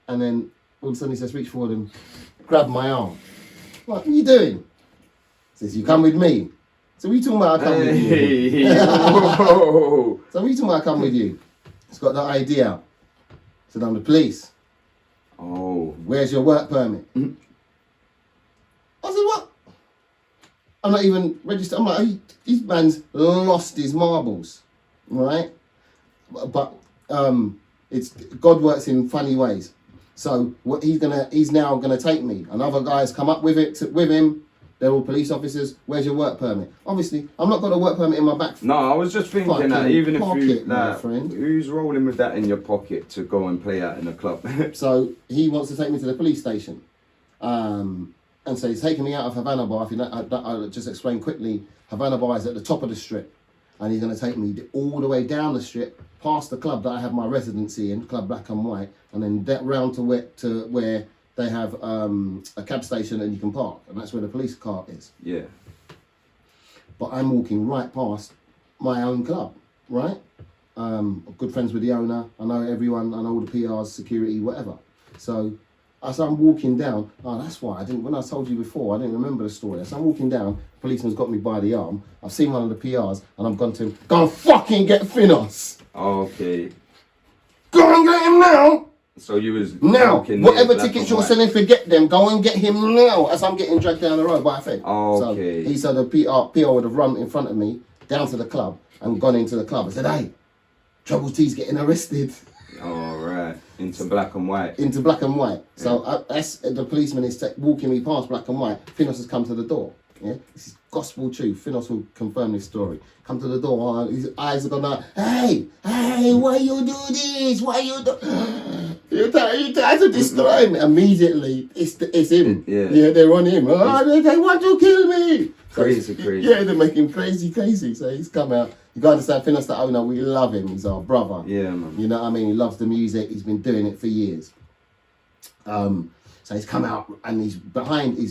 And then all of a sudden he says, reach forward and grab my arm. I'm like, what are you doing? He says, you come with me. So what are you talking about I come with you? Whoa. So what are you talking about I come with you? It's got the idea. Said, I'm the police. Oh. Where's your work permit? I said, what? I'm not even registered. I'm like, this man's lost his marbles, right? But it's God works in funny ways. So what he's now gonna take me. And other guys come up with him. They're all police officers. Where's your work permit? Obviously, I'm not got a work permit in my back. No, I was just thinking that even if you, my friend. who's rolling with that in your pocket to go and play out in a club? So he wants to take me to the police station. And so he's taking me out of Havana Bar. If you know, I'll just explain quickly. Havana Bar is at the top of the strip. And he's going to take me all the way down the strip, past the club that I have my residency in, Club Black and White, and then round to where they have a cab station and you can park. And that's where the police car is. Yeah. But I'm walking right past my own club, right? I'm good friends with the owner. I know everyone. I know all the PRs, security, whatever. So as I'm walking down, that's why when I told you before, I didn't remember the story. As I'm walking down, the policeman's got me by the arm. I've seen one of the PRs and I've gone to him, go and fucking get Finos. Okay. Go and get him now. So you was now, whatever there, tickets you're selling, forget them. Go and get him now. As I'm getting dragged down the road by a Fed. Okay. So he said the PR would have run in front of me down to the club and gone into the club. I said, hey, Treble Tee's getting arrested. All right. Into Black and White. Into Black and White. So as the policeman is walking me past Black and White, Finos has come to the door. Yeah, this is gospel truth. Finos will confirm this story. Come to the door, his eyes are gone, hey, why you do this? Why you do? You try to destroy me. Immediately, it's him. Yeah, they're on him. They want to kill me. Crazy. Yeah, they're making crazy. So he's come out. You got to understand, Finos the owner, we love him. He's our brother. Yeah, man. You know what I mean? He loves the music. He's been doing it for years. So he's come out and he's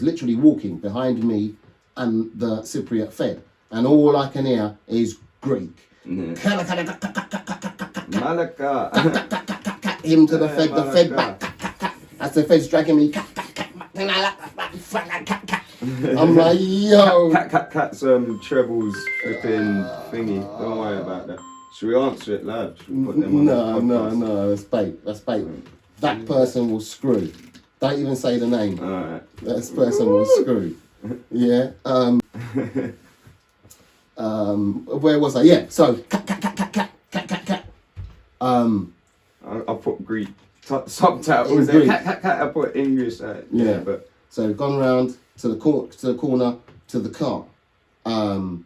literally walking behind me and the Cypriot Fed. And all I can hear is Greek. Malaka. Him to the Fed back. As the Fed's dragging me. I'm like, yo. Cat's Treble's flipping thingy. Don't worry about that. Should we answer it live? Should we put them on No, that's bait. That person will screw. Don't even say the name. Alright. That person will screw. Yeah. Where was I? Yeah. So cat. I put Greek subtitles. Cat. I put English. Yeah. But so gone round to the corner to the car. Finos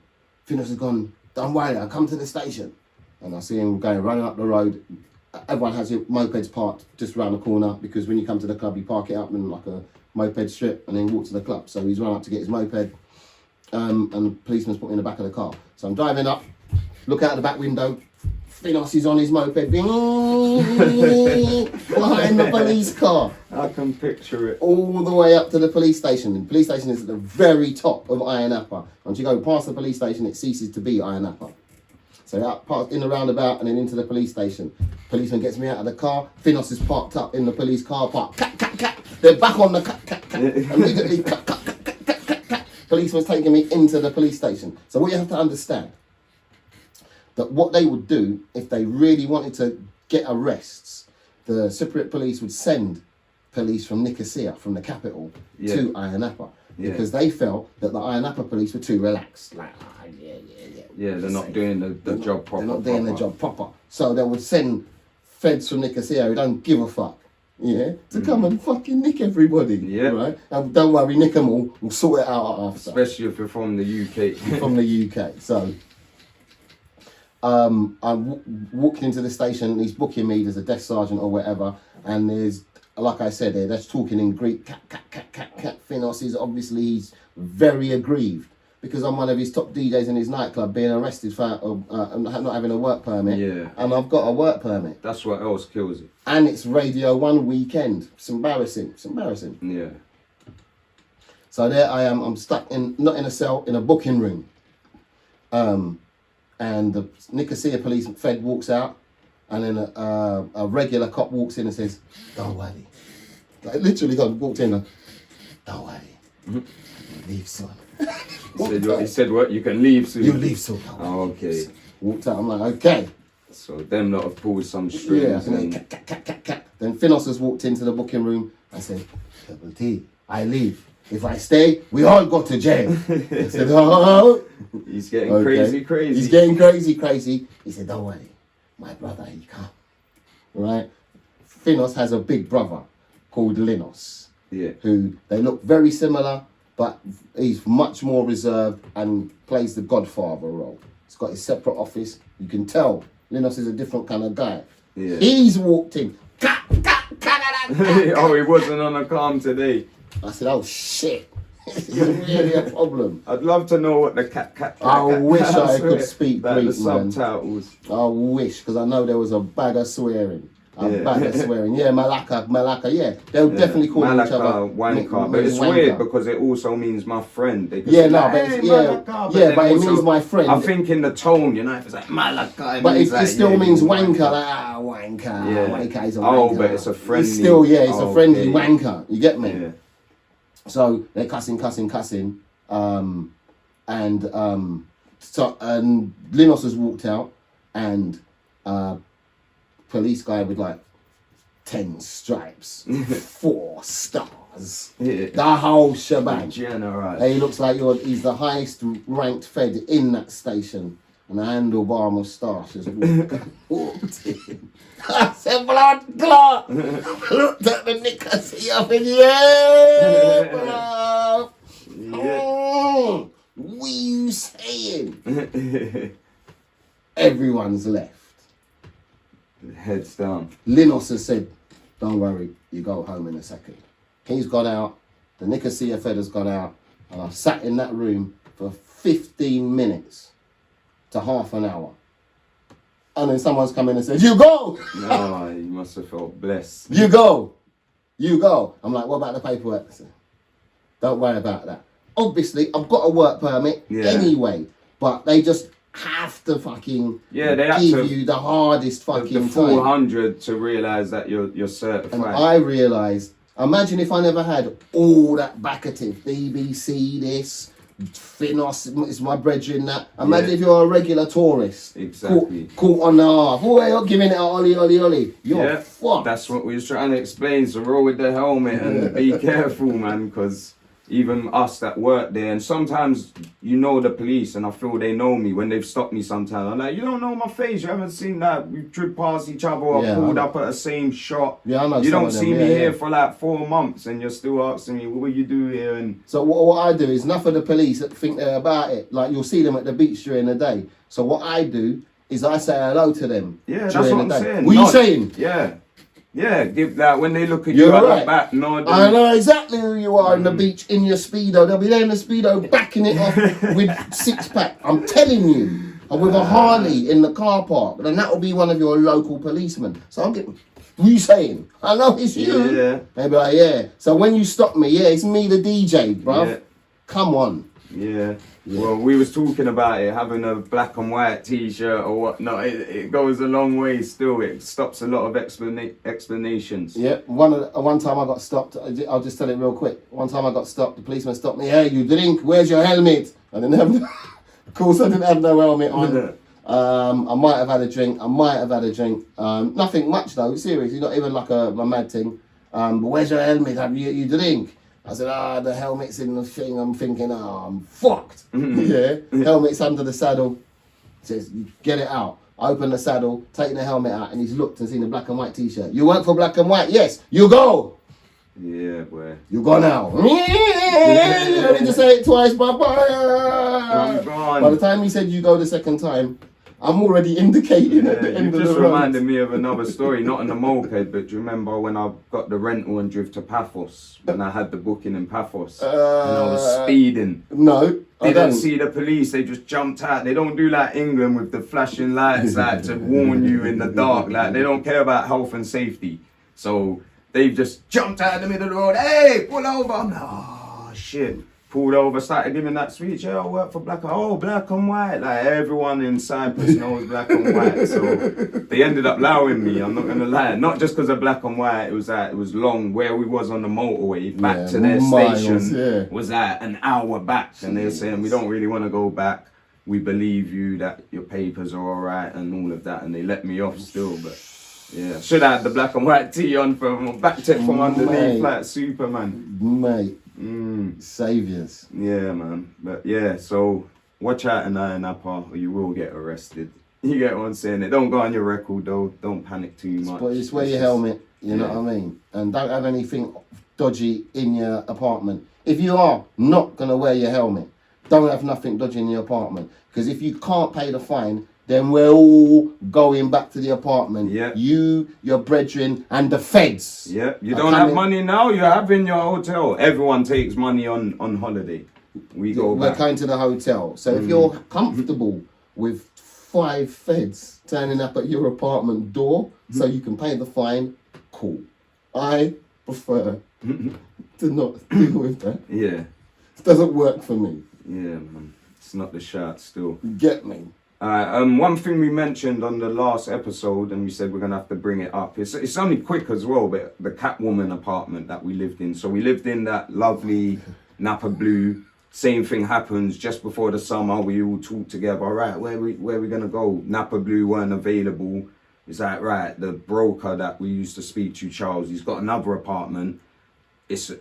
has gone. Don't worry, I'll come to the station. And I see him going running up the road, everyone has your mopeds parked just around the corner, because when you come to the club, you park it up in like a moped strip and then walk to the club. So he's run up to get his moped, and the policeman's put me in the back of the car. So I'm driving up, look out the back window, Finos is on his moped, behind the police car. I can picture it. All the way up to the police station. The police station is at the very top of Ayia Napa. Once you go past the police station, it ceases to be Ayia Napa. So up past, in the roundabout and then into the police station. Policeman gets me out of the car. Finos is parked up in the police car park. Cat, cat, cat. They're back on the cat, cat, cat. Immediately, cat, cat, cat, cat, cat, cat, cat. Policeman's taking me into the police station. So what you have to understand, that what they would do if they really wanted to get arrests, the Cypriot police would send police from Nicosia, from the capital, to Ayia Napa. Because they felt that the Ayia Napa police were too relaxed. Like, yeah, they're not doing the job proper. They're not doing the job proper. So they would send feds from Nicosia who don't give a fuck, to come and fucking nick everybody. Yeah. Right? And don't worry, nick them all. We'll sort it out after. Especially if you're from the UK. From the UK. So I walked into the station. He's booking me. There's a desk sergeant or whatever, and there's, like I said, that's talking in Greek. Cat, cat, cat, cat, cat. Finos is obviously, he's very aggrieved because I'm one of his top DJs in his nightclub being arrested for not having a work permit. Yeah. And I've got a work permit. That's what else kills it. And it's Radio 1 weekend. It's embarrassing. It's embarrassing. Yeah. So there I am. I'm stuck not in a cell, in a booking room. And the Nicosia police fed walks out, and then a regular cop walks in and says, "Don't worry." Like literally, walked in and, "Don't worry, leave soon." He said what? You can leave soon. You leave soon. Oh, okay. Walked out. I'm like, okay. So them lot have pulled some strings. Yeah. And then Finos has walked into the booking room. I said, "Treble Tee, I leave. If I stay, we all go to jail." I said, "Oh." He's getting crazy. He's getting crazy. He said, "Don't worry, my brother, he come." Right? Finos has a big brother called Linos. Yeah. Who, they look very similar, but he's much more reserved and plays the godfather role. He's got his separate office. You can tell Linos is a different kind of guy. Yeah. He's walked in. Oh, he wasn't on a calm today. I said, "Oh shit, this is really a problem." I'd love to know what the cat. I wish I could speak Greek, the subtitles. I wish, because I know there was a bag of swearing. Yeah, Malaka, yeah. They'll definitely call each other wanker. But it's wanker. weird because it also means my friend. They Yeah, say, no, but hey, it's, but it means my friend. I think in the tone, if it's like Malaka, but it still means yeah. wanker. Like, wanker. Yeah. Wanker is a wanker. Oh, but it's a friendly. It's still, it's a friendly wanker. You get me? Yeah. So they're cussing. And Linos has walked out, and police guy with like 10 stripes, 4 stars, the whole shebang. General. He looks like he's the highest ranked fed in that station, and a handlebar moustache has walked in. I said, "Blood clot!" Looked at the Nicosia and bro. Yeah. What are you saying? Everyone's left. Heads down. Linos has said, "Don't worry, you go home in a second." He's gone out, the Nicosia Fed has gone out, and I've sat in that room for 15 minutes to half an hour. And then someone's come in and said, "You go!" No, you must have felt blessed. You go. I'm like, "What about the paperwork?" I said, "Don't worry about that. Obviously, I've got a work permit anyway, but they just have to fucking they have give to you the hardest fucking the time. 400 to realise that you're certified. And I realised, imagine if I never had all that backative, BBC, this, Finos, it's my brethren, that. Imagine if you're a regular tourist. Exactly. Caught on the half. Oh, you're giving it a ollie. You're fucked. That's what we was trying to explain. So roll with the helmet and be careful, man, because even us that work there, and sometimes the police, and I feel they know me when they've stopped me sometimes. I'm like, "You don't know my face, you haven't seen that. We've driven past each other or pulled up at the same shop. Yeah, I know. You don't see me here for like 4 months and you're still asking me, what will you do here?" And so what I do is enough of the police that think they're about it. Like, you'll see them at the beach during the day. So what I do is I say hello to them. Yeah, that's during what the I'm day. saying. What are you Nod. saying? Yeah. Yeah, give that when they look at You're you at right. the back, nod. I know exactly who you are on the beach in your Speedo. They'll be there in the Speedo backing it off with 6-pack. I'm telling you. And with a Harley in the car park. And that will be one of your local policemen. So I'll get, what are you saying? I know it's you. Yeah. They'll be like, yeah. So when you stop me, yeah, it's me, the DJ, bruv. Yeah. Come on. Yeah. Well, we was talking about it, having a black and white t-shirt or whatnot. It goes a long way still. It stops a lot of explanations. Yeah, one time I got stopped. I'll just tell it real quick. One time I got stopped. The policeman stopped me. Hey, you drink? Where's your helmet? I didn't have. Of course, I didn't have no helmet on. I might have had a drink. Nothing much though. Seriously, not even like a mad thing. But where's your helmet? Have you drink? I said, the helmet's in the thing. I'm thinking, I'm fucked. Yeah, helmet's under the saddle. Says, get it out. I open the saddle, taking the helmet out, and he's looked and seen a black and white t-shirt. You work for black and white? Yes. You go. Yeah, boy. You go now. You don't need to say it twice, Papa. I'm gone. By the time he said you go the second time, I'm already indicating at the end of the road. You just reminded me of another story, not on the moped, but do you remember when I got the rental and drove to Paphos, when I had the booking in Paphos, and I was speeding? No, They didn't see the police, they just jumped out. They don't do like England with the flashing lights like to warn you in the dark. Like they don't care about health and safety. So they just jumped out in the middle of the road. Hey, pull over. I'm like, oh shit. Pulled over, started giving that speech. Yeah, I work for black and white. Like everyone in Cyprus knows black and white. So they ended up allowing me. I'm not gonna lie. Not just because of black and white. It was long. Where we was on the motorway back to their station was at an hour back, and they were saying we don't really want to go back. We believe you that your papers are all right and all of that, and they let me off still. But yeah, should have had the black and white tee on from back tech from underneath like Superman. Mate. Saviours. Yeah, man. But yeah, so watch out in Ayia Napa or you will get arrested. You get what I'm saying? It don't go on your record though. Don't panic too much. But just wear your helmet, you know what I mean? And don't have anything dodgy in your apartment. If you are not going to wear your helmet, don't have nothing dodgy in your apartment. Because if you can't pay the fine, then we're all going back to the apartment. Yeah. You, your brethren, and the feds. Yeah. You don't have money now, you have in your hotel. Everyone takes money on holiday. We're going to the hotel. So if you're comfortable with 5 feds turning up at your apartment door so you can pay the fine, cool. I prefer to not deal with that. Yeah. It doesn't work for me. Yeah, man. It's not the shirt still. Get me. One thing we mentioned on the last episode, and we said we're gonna have to bring it up. It's only quick as well, but the Catwoman apartment that we lived in. So we lived in that lovely Napa Blue. Same thing happens just before the summer. We all talk together. All right, where we gonna go? Napa Blue weren't available. It's like right, the broker that we used to speak to, Charles, he's got another apartment. It's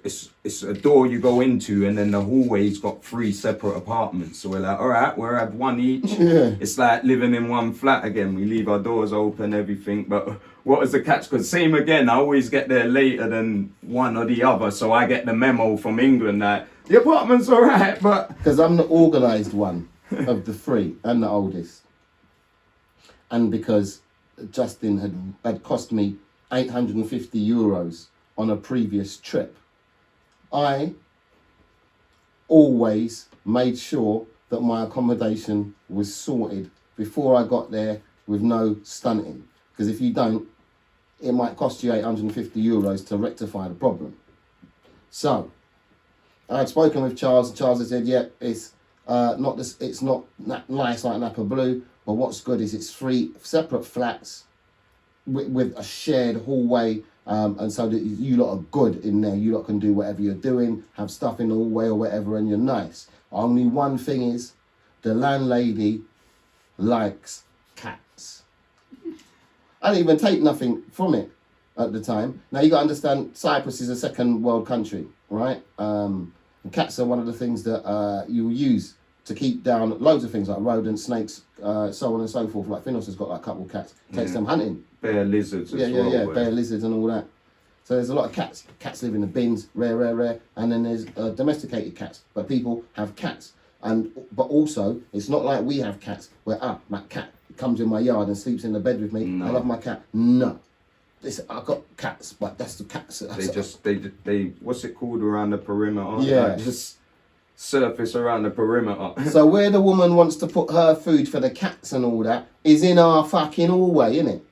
a door you go into, and then the hallway's got 3 separate apartments. So we're like, all right, we'll have one each. Yeah. It's like living in one flat again. We leave our doors open, everything. But what was the catch? Because same again, I always get there later than one or the other. So I get the memo from England that the apartment's all right, but... Because I'm the organised one of the 3 and the oldest. And because Justin had cost me €850 on a previous trip, I always made sure that my accommodation was sorted before I got there with no stunting. Because if you don't, it might cost you €850 to rectify the problem. So I had spoken with Charles, and Charles had said, yeah, it's not nice like Napa Blue, but what's good is it's 3 separate flats with a shared hallway. And so that you lot are good in there. You lot can do whatever you're doing, have stuff in the hallway or whatever, and you're nice. Only one thing is, the landlady likes cats. I didn't even take nothing from it at the time. Now you got to understand, Cyprus is a second world country, right? And cats are one of the things that you use to keep down loads of things like rodents, snakes, so on and so forth. Like Finos has got like a couple of cats. Takes them hunting. Bear lizards as well. Yeah, bear lizards and all that. So there's a lot of cats. Cats live in the bins, rare. And then there's domesticated cats. But people have cats. But also, it's not like we have cats where, my cat, comes in my yard and sleeps in the bed with me. No. I love my cat. No. Listen, I got cats, but that's the cats. They what's it called around the perimeter? Yeah. Like, just surface around the perimeter. So where the woman wants to put her food for the cats and all that is in our fucking hallway, innit?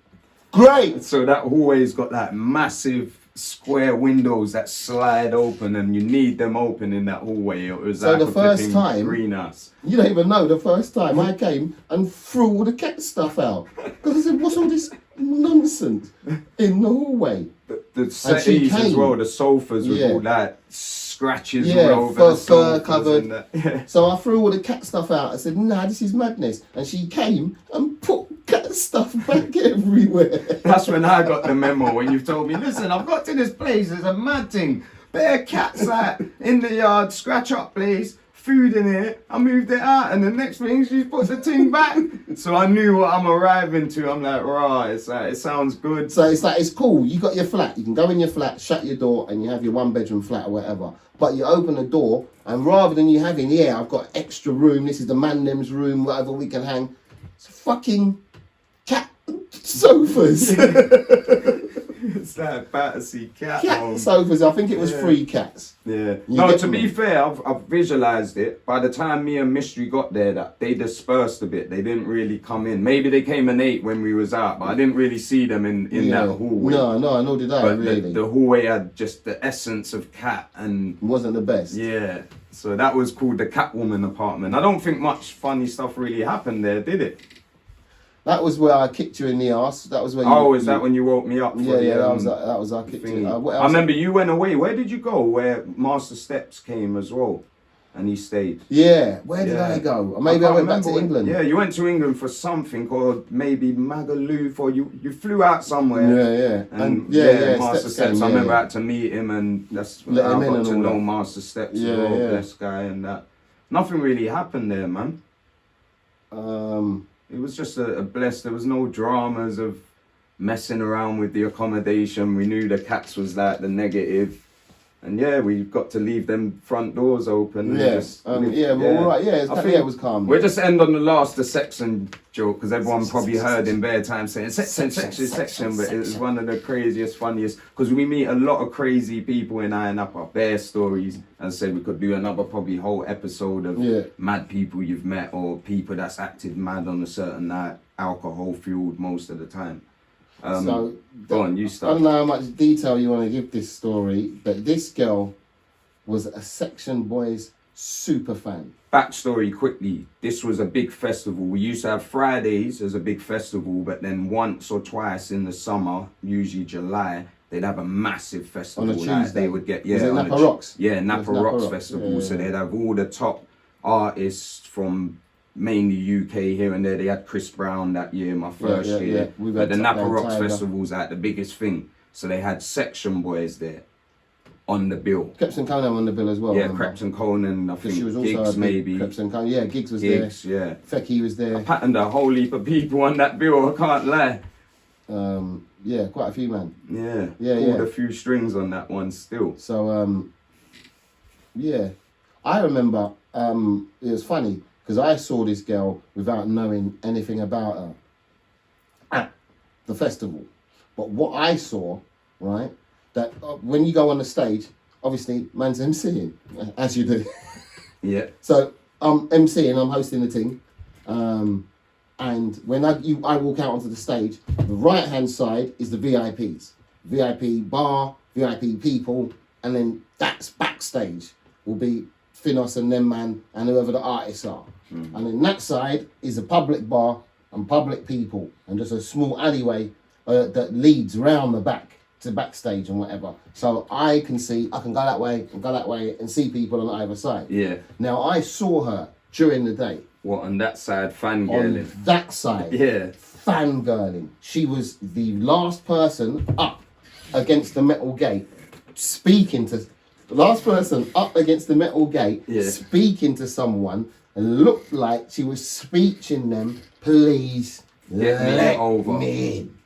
Great. So that hallway's got that massive square windows that slide open, and you need them open in that hallway. It was So like the a first flipping time- greenhouse. You don't even know the first time I came and threw all the cat stuff out. Because I said, what's all this nonsense in the hallway? The And she settees as came. well, the sofas with Yeah. all that scratches Yeah, all over fur the sofas covered. and that. Yeah. So I threw all the cat stuff out. I said, nah, this is madness. And she came and put cat stuff back everywhere. That's when I got the memo, when you told me, listen, I've got to this place, there's a mad thing. Bare cats like in the yard, scratch up place, food in it. I moved it out, and the next thing she put the thing back. So I knew what I'm arriving to. I'm like, right, it's like, it sounds good. So it's like, it's cool. You got your flat. You can go in your flat, shut your door, and you have your 1-bedroom flat or whatever. But you open the door, and rather than you having, yeah, I've got extra room, this is the man them's room, whatever we can hang, it's fucking cat sofas. It's like fantasy cat Cat home. sofas. I think it was 3 cats. Yeah. You No, get to me? be fair, I've visualized it. By the time me and Mystery got there, that they dispersed a bit. They didn't really come in. Maybe they came and ate when we was out, but I didn't really see them in that hallway. No, nor did I, But really. the hallway had just the essence of cat, and It wasn't the best. yeah. So that was called the Catwoman apartment. I don't think much funny stuff really happened there, did it? That was where I kicked you in the arse. That was where Oh, is that when you woke me up? For Yeah, the, yeah, that was I kicked thing? you. What I else? remember you went away. Where did you go? Where Master Steps came as well, and he stayed. Yeah, where did Yeah. I go? Or maybe I can't went back to remember England. Yeah, you went to England for something, or maybe Magaluf, or you flew out somewhere. Yeah. And Master Steps Steps. came, I remember yeah. I had to meet him, and that's Let how him I in got and to all know that. Master Steps. Yeah, as well, yeah. bless guy, and that. Nothing really happened there, man. It was just a bless. There was no dramas of messing around with the accommodation. We knew the cats was like the negative. And yeah, we got to leave them front doors open. And Yeah, just all right. I think Yeah, it was calm. We'll just end on the last, the section joke, because everyone probably heard in bare time saying section, but it was one of the craziest, funniest, because we meet a lot of crazy people in Ayia Napa, bare stories. As I said, we could do another probably whole episode of mad people you've met, or people that's acted mad on a certain night, alcohol fueled most of the time. So, go on, you I start. don't know how much detail you want to give this story, but this girl was a Section Boys super fan. Backstory quickly, this was a big festival. We used to have Fridays as a big festival, but then once or twice in the summer, usually July, they'd have a massive festival. On a like Tuesday? they would get, Was it on Napa a Rocks? Yeah, It was Napa Napa Rocks Rocks, Festival. yeah, So yeah. they'd have all the top artists from mainly UK here and there. They had Chris Brown that year, my first yeah. year. We've But had the Top Napa Down Rocks Tiger. Festival's like the biggest thing. So they had Section Boys there on the bill. Creps and Conan on the bill as well. Yeah, remember? Creps and Conan, I Because she think was also Gigs a big maybe. Creps and Conan. Yeah, Gigs was Gigs, yeah. there. Fecky was there. Patterned a whole heap of people on that bill, I can't lie. Yeah, quite a few, man. Yeah, pulled a few strings on that one still. So, yeah. I remember, it was funny, because I saw this girl without knowing anything about her at the festival. But what I saw, right, that when you go on the stage, obviously, man's MCing, as you do. Yeah. So, I'm MCing, I'm hosting the thing. And when I walk out onto the stage, the right-hand side is the VIPs. VIP bar, VIP people, and then that's backstage will be Finos and them man and whoever the artists are. And then that side is a public bar and public people and just a small alleyway that leads round the back to backstage and whatever. So I can go that way and go that way and see people on either side. Yeah. Now I saw her during the day. What, on that side, On fangirling? that side. Yeah. Fangirling. She was the last person up against the metal gate speaking to the last person up against the metal gate speaking to someone, and looked like she was speeching them, please Get me let over. me in.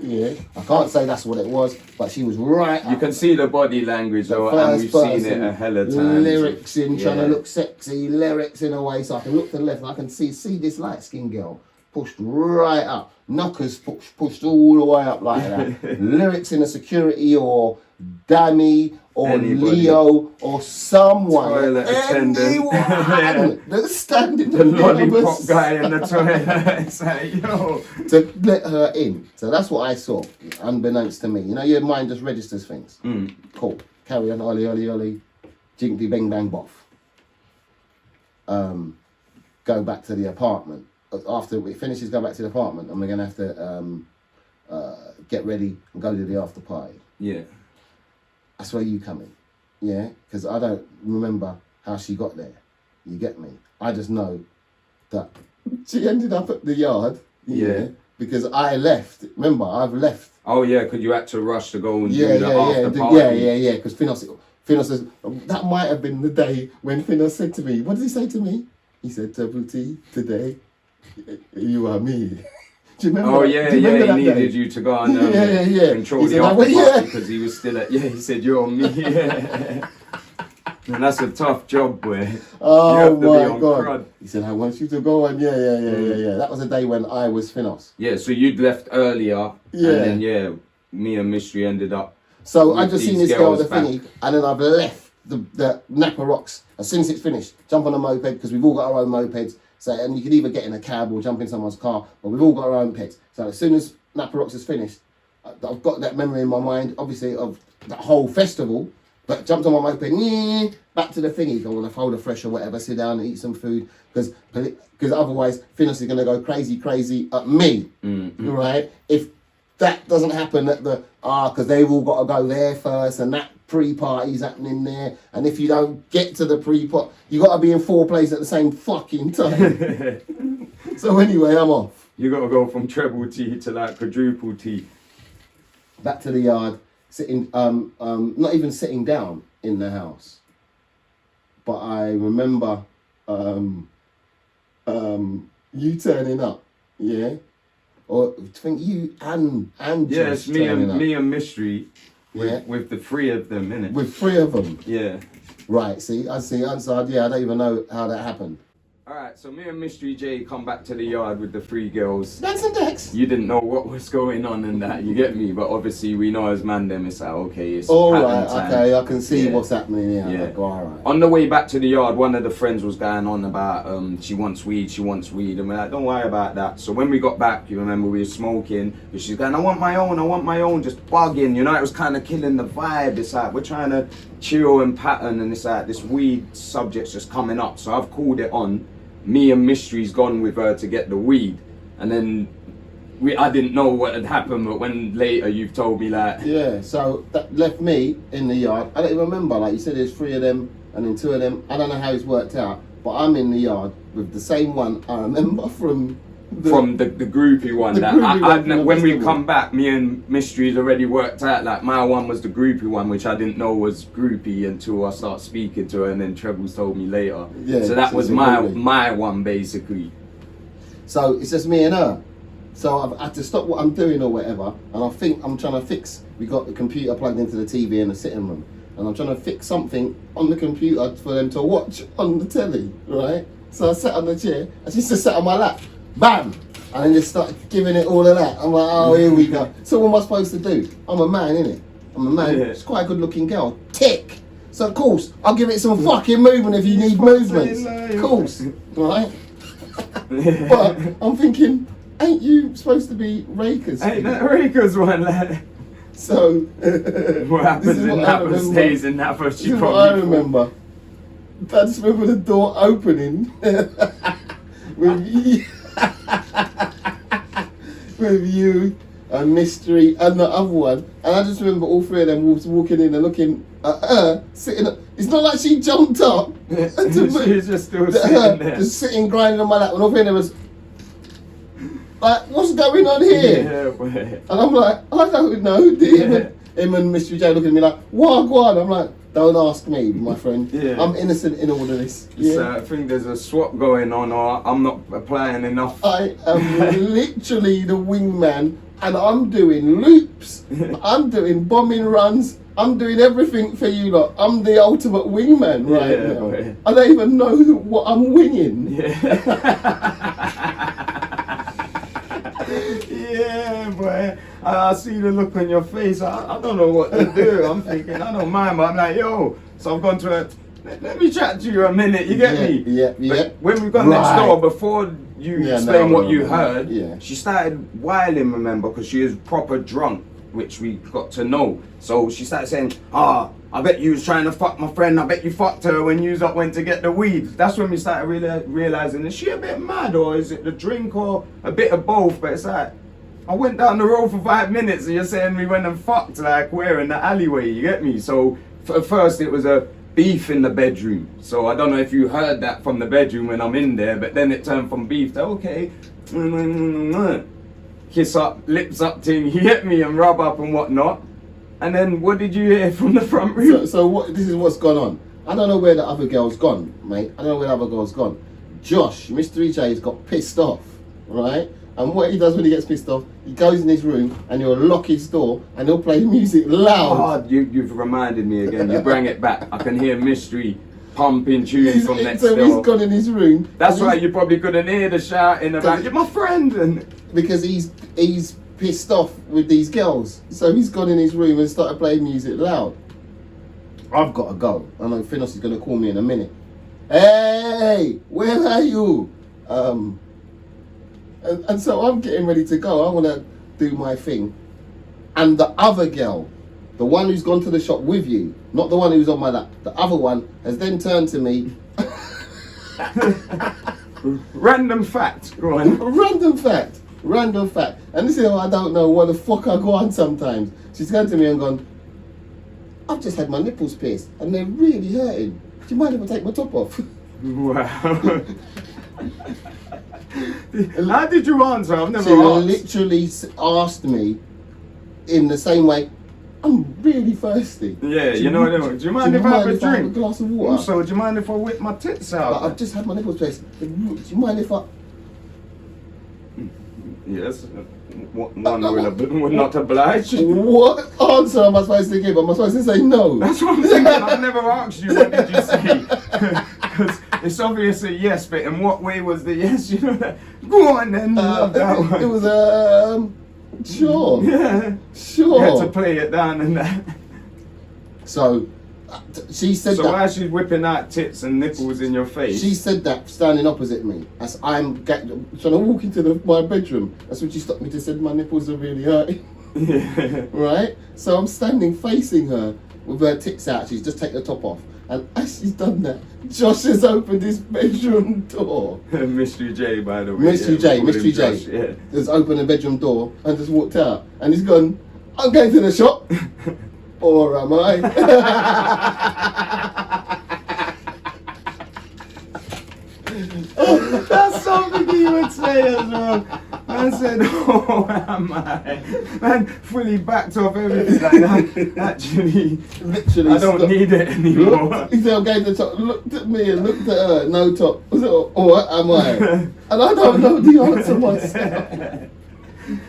Yeah. I can't say that's what it was, but she was right You up. can see the body language, The though, and first we've seen it person, a hell of times. lyrics in, trying to Yeah. look sexy, lyrics in a way, so I can look to the left and I can see this light skinned girl pushed right up. Knockers pushed all the way up like that. Lyrics in a security or Danny or Anybody. Leo or someone. Toilet attendant. Anyone that's standing The there lollipop was- guy in the toilet. It's like, yo. to let her in. So that's what I saw, unbeknownst to me. You know, your mind just registers things. Cool. Carry on, ollie, ollie, ollie. Jinkly, bang, bang, boff. Go back to the apartment. After we finishes, go back to the apartment, and we're gonna have to get ready and go to the after party. Yeah. That's where you come in, yeah? Because I don't remember how she got there. You get me? I just know that she ended up at the yard, Yeah. because I left. Remember, I've left. Oh yeah, because you had to rush to go and do the after Yeah, party. yeah. Because Finos says, that might have been the day when Finos said to me, what did he say to me? He said, Treble Tee, today, you are me. Do you remember? Oh yeah, Do you remember he that needed day? you to go and control He the said, after "Well, party yeah." because he was still at. Yeah, he said you're me. Yeah. And that's a tough job, boy. You Oh have to be my on God. crud. He said, I want you to go and yeah. That was the day when I was Finos. Yeah, so you'd left earlier, Yeah. and then me and Mystery ended up. So I with just seen these this girl at the girls back. thingy, and then I've left the Napa Rocks. As soon as it's finished, jump on a moped, because we've all got our own mopeds. So, and you can either get in a cab or jump in someone's car, but we've all got our own pets. So as soon as Napa Rocks is finished, I've got that memory in my mind, obviously, of that whole festival, but jumped on my moped, back to the thingy, go on a folder fresh or whatever, sit down and eat some food, because otherwise Finos is going to go crazy at me, right? If that doesn't happen at the, because they've all got to go there first, and that pre-party's happening there, and if you don't get to the pre-party, you got to be in 4 places at the same fucking time. So anyway, I'm off. You got to go from treble T to like quadruple T. Back to the yard, sitting, not even sitting down in the house, but I remember you turning up, yeah? Or I think you and Yeah, Josh it's me turning up. and Mystery Yeah. with the 3 of them, innit? With 3 of them. Yeah. Right, see, I don't even know how that happened. Alright, so me and Mystery J come back to the yard with the 3 girls. That's and Dex. You didn't know what was going on and that, you get me? But obviously we know as man them, it's like, okay, it's All pattern right, time. okay, I can see Yeah. what's happening here. Yeah. Like, all right. On the way back to the yard, one of the friends was going on about she wants weed, and we're like, don't worry about that. So when we got back, you remember we were smoking, and she's going, I want my own, just bugging, you know, it was kind of killing the vibe. It's like, we're trying to chill and pattern, and it's like, this weed subject's just coming up. So I've called it on. Me and Mystery's gone with her to get the weed, and then I didn't know what had happened, but when later you've told me like, Yeah, so that left me in the yard. I don't even remember, like you said, there's 3 of them, and then 2 of them. I don't know how it's worked out, but I'm in the yard with the same one I remember from the groupie one. the That groupie one from the when we festival. come back, me and Mystery's already worked out. Like my one was the groupie one, which I didn't know was groupie until I start speaking to her, and then Treble's told me later. Yeah, so that so was it's a my groupie. my one basically. So it's just me and her. So I've had to stop what I'm doing or whatever, and I think I'm trying to fix. We got the computer plugged into the TV in the sitting room, and I'm trying to fix something on the computer for them to watch on the telly, right? So I sat on the chair, and she just sat on my lap, bam, and then just started giving it all of that. I'm like, oh, here we go. So what am I supposed to do? I'm a man, innit? I'm a man. Yeah. She's quite a good-looking girl. Tick. So of course, I'll give it some fucking movement if you need movements. Of course, right? But I'm thinking, ain't you supposed to be Rakers? Ain't that Raker's one? Like, So what happens this is in what I Napa remember. stays in Napa. This She is what I probably remember. I just remember the door opening with you, with you and Mystery and the other one, and I just remember all 3 of them walking in and looking at her sitting. It's not like she jumped up. She's just still sitting there. Just sitting grinding on my lap, and all 3 of them was like, "What's going on here?" Yeah, boy. And I'm like, I don't know. Him and Mystery J looking at me like, "What?" I'm like, don't ask me, my friend. Yeah. I'm innocent in all of this. So Yeah. I think there's a swap going on, or I'm not applying enough. I am literally the wingman, and I'm doing loops. I'm doing bombing runs. I'm doing everything for you lot. I'm the ultimate wingman right Yeah, now. boy. I don't even know what I'm winging. Yeah. Yeah, boy. I see the look on your face. I don't know what to do. I'm thinking, I don't mind, but I'm like, yo. So I've gone to her. Let me chat to you a minute. You get me? Yeah. But when we got next door, before you explain what you heard, she started whiling, remember, because she was proper drunk, which we got to know. So she started saying, I bet you was trying to fuck my friend. I bet you fucked her when you went to get the weed. That's when we started realizing, is she a bit mad, or is it the drink, or a bit of both? But it's like, I went down the road for 5 minutes and you're saying we went and fucked, like, where in the alleyway, you get me? So at first it was a beef in the bedroom. So I don't know if you heard that from the bedroom when I'm in there, but then it turned from beef to, okay, kiss up, lips up thing, you get me, and rub up and whatnot. And then what did you hear from the front room? So this is what's gone on. I don't know where the other girl's gone, mate. I don't know where the other girl's gone. Josh, Mr. EJ, has got pissed off, right? And what he does when he gets pissed off, he goes in his room and he'll lock his door and he'll play music loud. Oh, you've reminded me again. You bring it back. I can hear Mystery pumping tunes from next door. So he's gone in his room. That's why you probably couldn't hear the shouting about, you're my friend. Because he's pissed off with these girls. So he's gone in his room and started playing music loud. I've got to go. I know Finos is going to call me in a minute. Hey, where are you? And so I'm getting ready to go. I want to do my thing. And the other girl, the one who's gone to the shop with you, not the one who's on my lap, the other one has then turned to me. Random fact, go on. Random fact. And this is how I don't know what the fuck I go on sometimes. She's come to me and gone, I've just had my nipples pierced and they're really hurting. Do you mind if I take my top off? Wow. How did you answer? I've never She asked. literally asked me in the same way, I'm really thirsty. Yeah, you know what I mean? Do you mind if I have a drink? A glass of water? Also, do you mind if I whip my tits out? But I've just had my nipples pierced. Do you mind if I... Yes. One will not oblige. What answer am I supposed to give? Am I supposed to say no? That's what I'm thinking. I've never asked you what did you say. Because it's obviously yes, but in what way was the yes? You know that. Go on then. It was sure. Yeah. Sure. You had to play it down and that. So she said so that. while she's whipping out tits and nipples in your face. She said that standing opposite me as I'm trying to walk into my bedroom. That's when she stopped me to say my nipples are really hurting. Yeah. Right? So I'm standing facing her with her tits out. She's just taken the top off. And as she's done that, Josh has opened his bedroom door. Mystery J, by the way. Mystery J has opened the bedroom door and just walked out. And he's gone, I'm going to the shop. Or am I? That's something he would say as well. Man said, oh, am I? Man fully backed off everything like that. Actually, literally, I don't need it anymore. He said, I'm going to the top, looked at me and looked at her, no top. I said, or what am I? And I don't know the answer myself.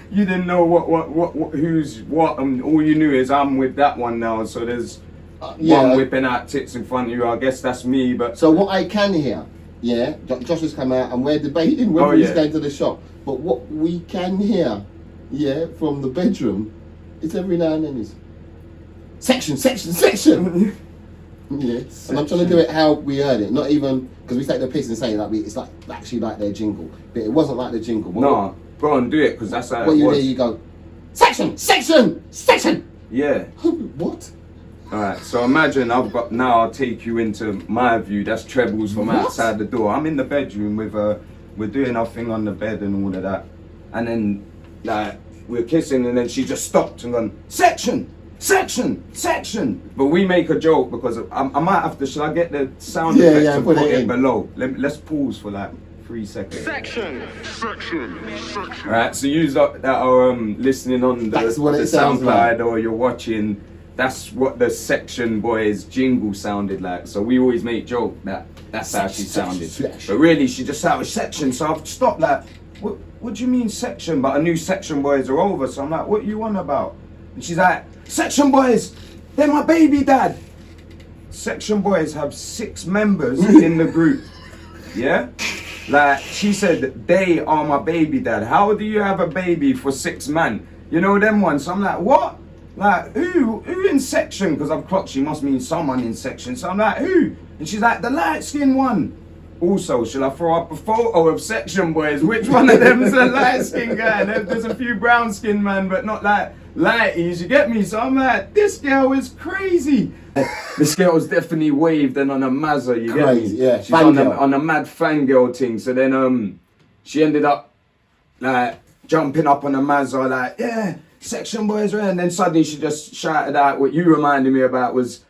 You didn't know what who's what, and all you knew is I'm with that one now. So there's one whipping out tits in front of you. I guess that's me. But so what I can hear, Josh has come out and we're debating whether he's going to the shop. But what we can hear, from the bedroom, it's every now and then is section. Yes. And I'm trying to do it how we heard it, not even because we take the piss and say like it's like actually like their jingle, but it wasn't like the jingle. No. Go on, do it, because that's how it was. What you go, section! Yeah. What? Alright, so imagine I'll take you into my view. That's Treble's from outside the door. I'm in the bedroom with we're doing our thing on the bed and all of that. And then, like, we're kissing and then she just stopped and gone, section! But we make a joke because I might have to, should I get the sound effects and put it below? Let's pause for like 3 seconds. Section. Alright, so you that are listening on the SoundCloud like. Or you're watching, that's what the Section Boys jingle sounded like. So we always make joke that's how she sounded. But really she just sounded section, so I've stopped like, what do you mean section? But I knew Section Boys are over, so I'm like, what you on about? And she's like, Section Boys, they're my baby dad. Section Boys have 6 members in the group. Yeah? Like, she said, they are my baby dad. How do you have a baby for 6 man? You know them ones. So I'm like, what? Like, who in section? Because I've clocked she must mean someone in section. So I'm like, who? And she's like, the light-skinned one. Also, shall I throw up a photo of section boys? Which one of them's a light-skinned guy? There's a few brown-skinned man, but not like lighties, you get me? So I'm like, this girl is crazy. This girl's definitely waved and on a Mazza, you get me? Yeah, she's on a mad fangirl thing. So then she ended up like jumping up on a Mazza, like, yeah, section boys, right? And then suddenly she just shouted out what you reminded me about was,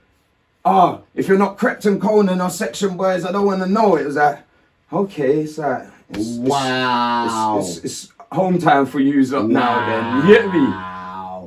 if you're not Crepton Conan or section boys, I don't want to know. It was like, okay, it's like, wow. It's home time for yous up now then, you get me?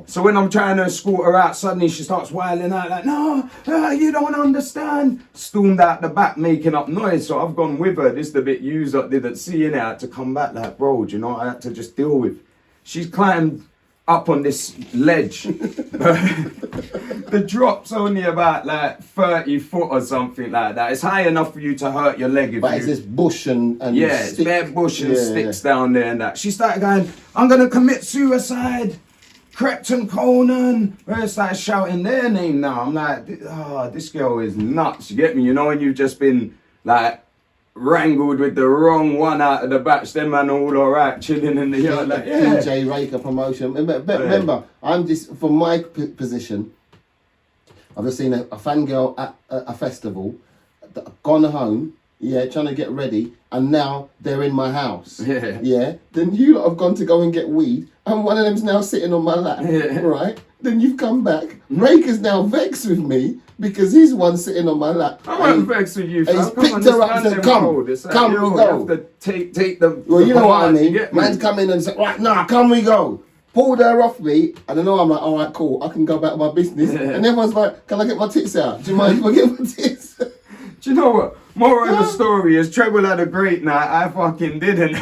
So when I'm trying to escort her out, suddenly she starts wailing out like, no, you don't understand. Stormed out the back making up noise, so I've gone with her. This is the bit yous up didn't see, and I had to come back like, bro, do you know what I had to just deal with? She's climbed up on this ledge. The drop's only about like 30 foot or something like that. It's high enough for you to hurt your leg. But it's this bush and yeah, stick. it's bare bush and sticks down there and that. She started going, I'm gonna commit suicide. Crepton Conan. I started shouting their name now. I'm like, this girl is nuts. You get me? You know when you've just been like wrangled with the wrong one out of the batch, them man all alright, chilling in the yard. Like, yeah. DJ Raker promotion. Remember, I'm just, from my position, I've just seen a fangirl at a festival, gone home, trying to get ready, and now they're in my house. Yeah. Then you lot have gone to go and get weed, and one of them's now sitting on my lap, right? Then you've come back. Raker's now vexed with me because he's one sitting on my lap. I wasn't vexed with you, fam. He's picked her up and said, come, we go. You have to take the... Well, you know what I mean. Man's come in and said, right, nah, come we go. Pulled her off me, and I know I'm like, all right, cool, I can go back to my business. And everyone's like, can I get my tits out? Do you mind if I get my tits? Do you know what? Moral of the story is Treble had a great night. I fucking didn't.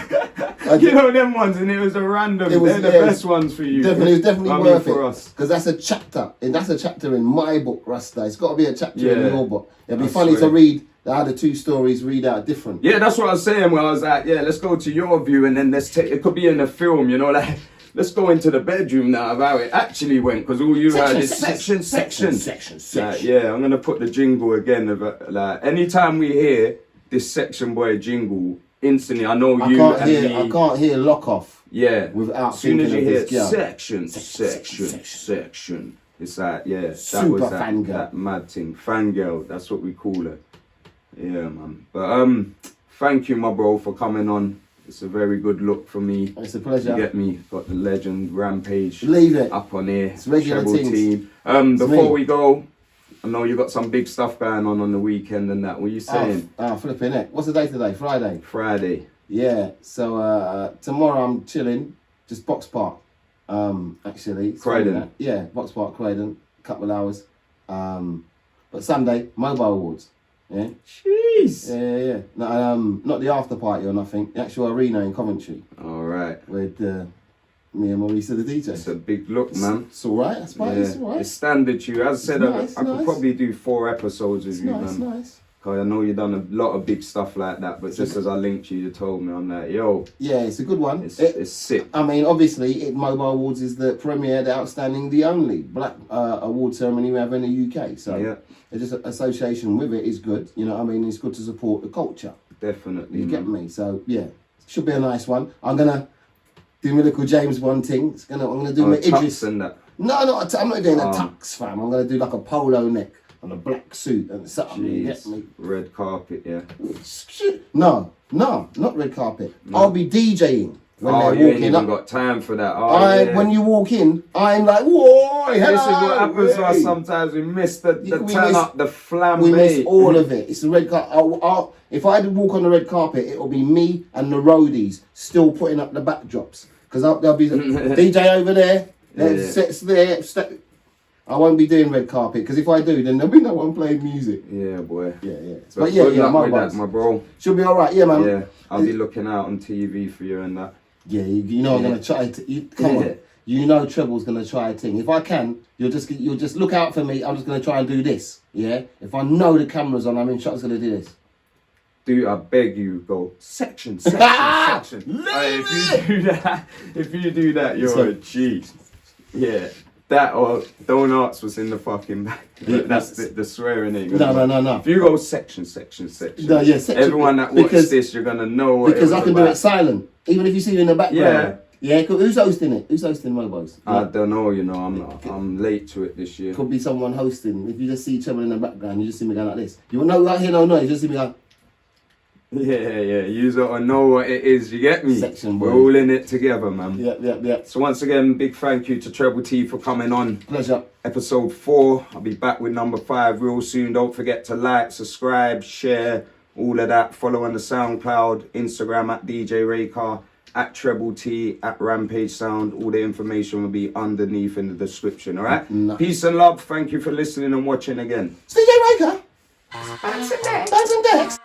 You know them ones, and it was a random. They're the best ones for you. Definitely, it's definitely worth for it. us. Because that's a chapter. And that's a chapter in my book, Rasta. It's got to be a chapter in your book. It'd be funny to read how the two stories read out different. Yeah, that's what I was saying. Where I was like, yeah, let's go to your view, and then let's take. It could be in a film, you know, like. Let's go into the bedroom now of how it actually went, because all you heard is section. Like, yeah, I'm gonna put the jingle again. Like, anytime we hear this section boy jingle, instantly I know I can't hear lock off. Yeah, without as soon as you hear section, it's like that super was fangirl. That mad thing, fangirl. That's what we call her. Yeah, man. But thank you, my bro, for coming on. It's a very good look for me. It's a pleasure. You get me? Got the legend Rampage. Leave it. Up on here. It's regular Treble things. Tee. Before we go, I know you got some big stuff going on the weekend and that. What are you saying? Flipping it. What's the day today? Friday. Friday. Yeah. So tomorrow I'm chilling. Just Box Park. Actually. Croydon. Yeah, Box Park, Croydon. Couple of hours. But Sunday, Mobile Awards. Yeah. Jeez. Yeah. No, not the after party or nothing. The actual arena in Coventry. All right. With me and Marisa, the DJ. It's a big look, man. It's all right. That's fine. It's all right. It's standard to you. As I said, I could probably do 4 episodes with you, man. Nice. Cause I know you've done a lot of big stuff like that, but just as I linked you, you told me, I'm like, yo. Yeah, it's a good one. It's sick. I mean, obviously, Mobile Awards is the premier, the outstanding, the only black award ceremony we have in the UK. So it's just association with it is good. You know what I mean? It's good to support the culture. Definitely. You get me? So yeah, should be a nice one. I'm gonna do my little James Bond thing. I'm gonna do my Idris. And that. No, I'm not doing a tux, fam. I'm gonna do like a polo neck and a black suit and something. You get me? Red carpet, yeah. No, not red carpet. No. I'll be DJing when they're you walking ain't up. Even got time for that. When you walk in, I'm like, whoa, hello. This is what happens to us sometimes. We miss the turn up, the flambe. We miss all of it. It's the red carpet. If I had to walk on the red carpet, it'll be me and the roadies still putting up the backdrops. Because there'll be the DJ over there, sets there. I won't be doing red carpet, because if I do, then there'll be no one playing music. Yeah, boy. Yeah. But my bro. Should be all right, yeah, man. Yeah, I'll be looking out on TV for you and that. Yeah, you know I'm gonna try to. Come on, you know Treble's gonna try a thing. If I can, you'll just look out for me. I'm just gonna try and do this. Yeah, if I know the camera's on, I'm in shot. Gonna do this. I beg you, go section. If you do that, you're a G. Yeah. That or don't ask what's in the fucking bag. That's the swearing ain't gonna No. If you go section. No, yeah, section. Everyone that watches this, you're gonna know what because I can do about. it silent, even if you see you in the background. Yeah. Who's hosting it? Who's hosting Mobos? I don't know. You know, I'm late to it this year. Could be someone hosting. If you just see Treble in the background, you just see me going like this. You will know right here, no noise. You just see me going. Yeah. You sort of know what it is. You get me? Section, boy. We're all in it together, man. Yeah. So once again, big thank you to Treble Tee for coming on. Pleasure. Episode 4. I'll be back with number 5 real soon. Don't forget to like, subscribe, share, all of that. Follow on the SoundCloud, Instagram at DJ Raker, at Treble Tee, at Rampage Sound. All the information will be underneath in the description. All right. Nice. Peace and love. Thank you for listening and watching again. It's DJ Raker. Bands and Decks.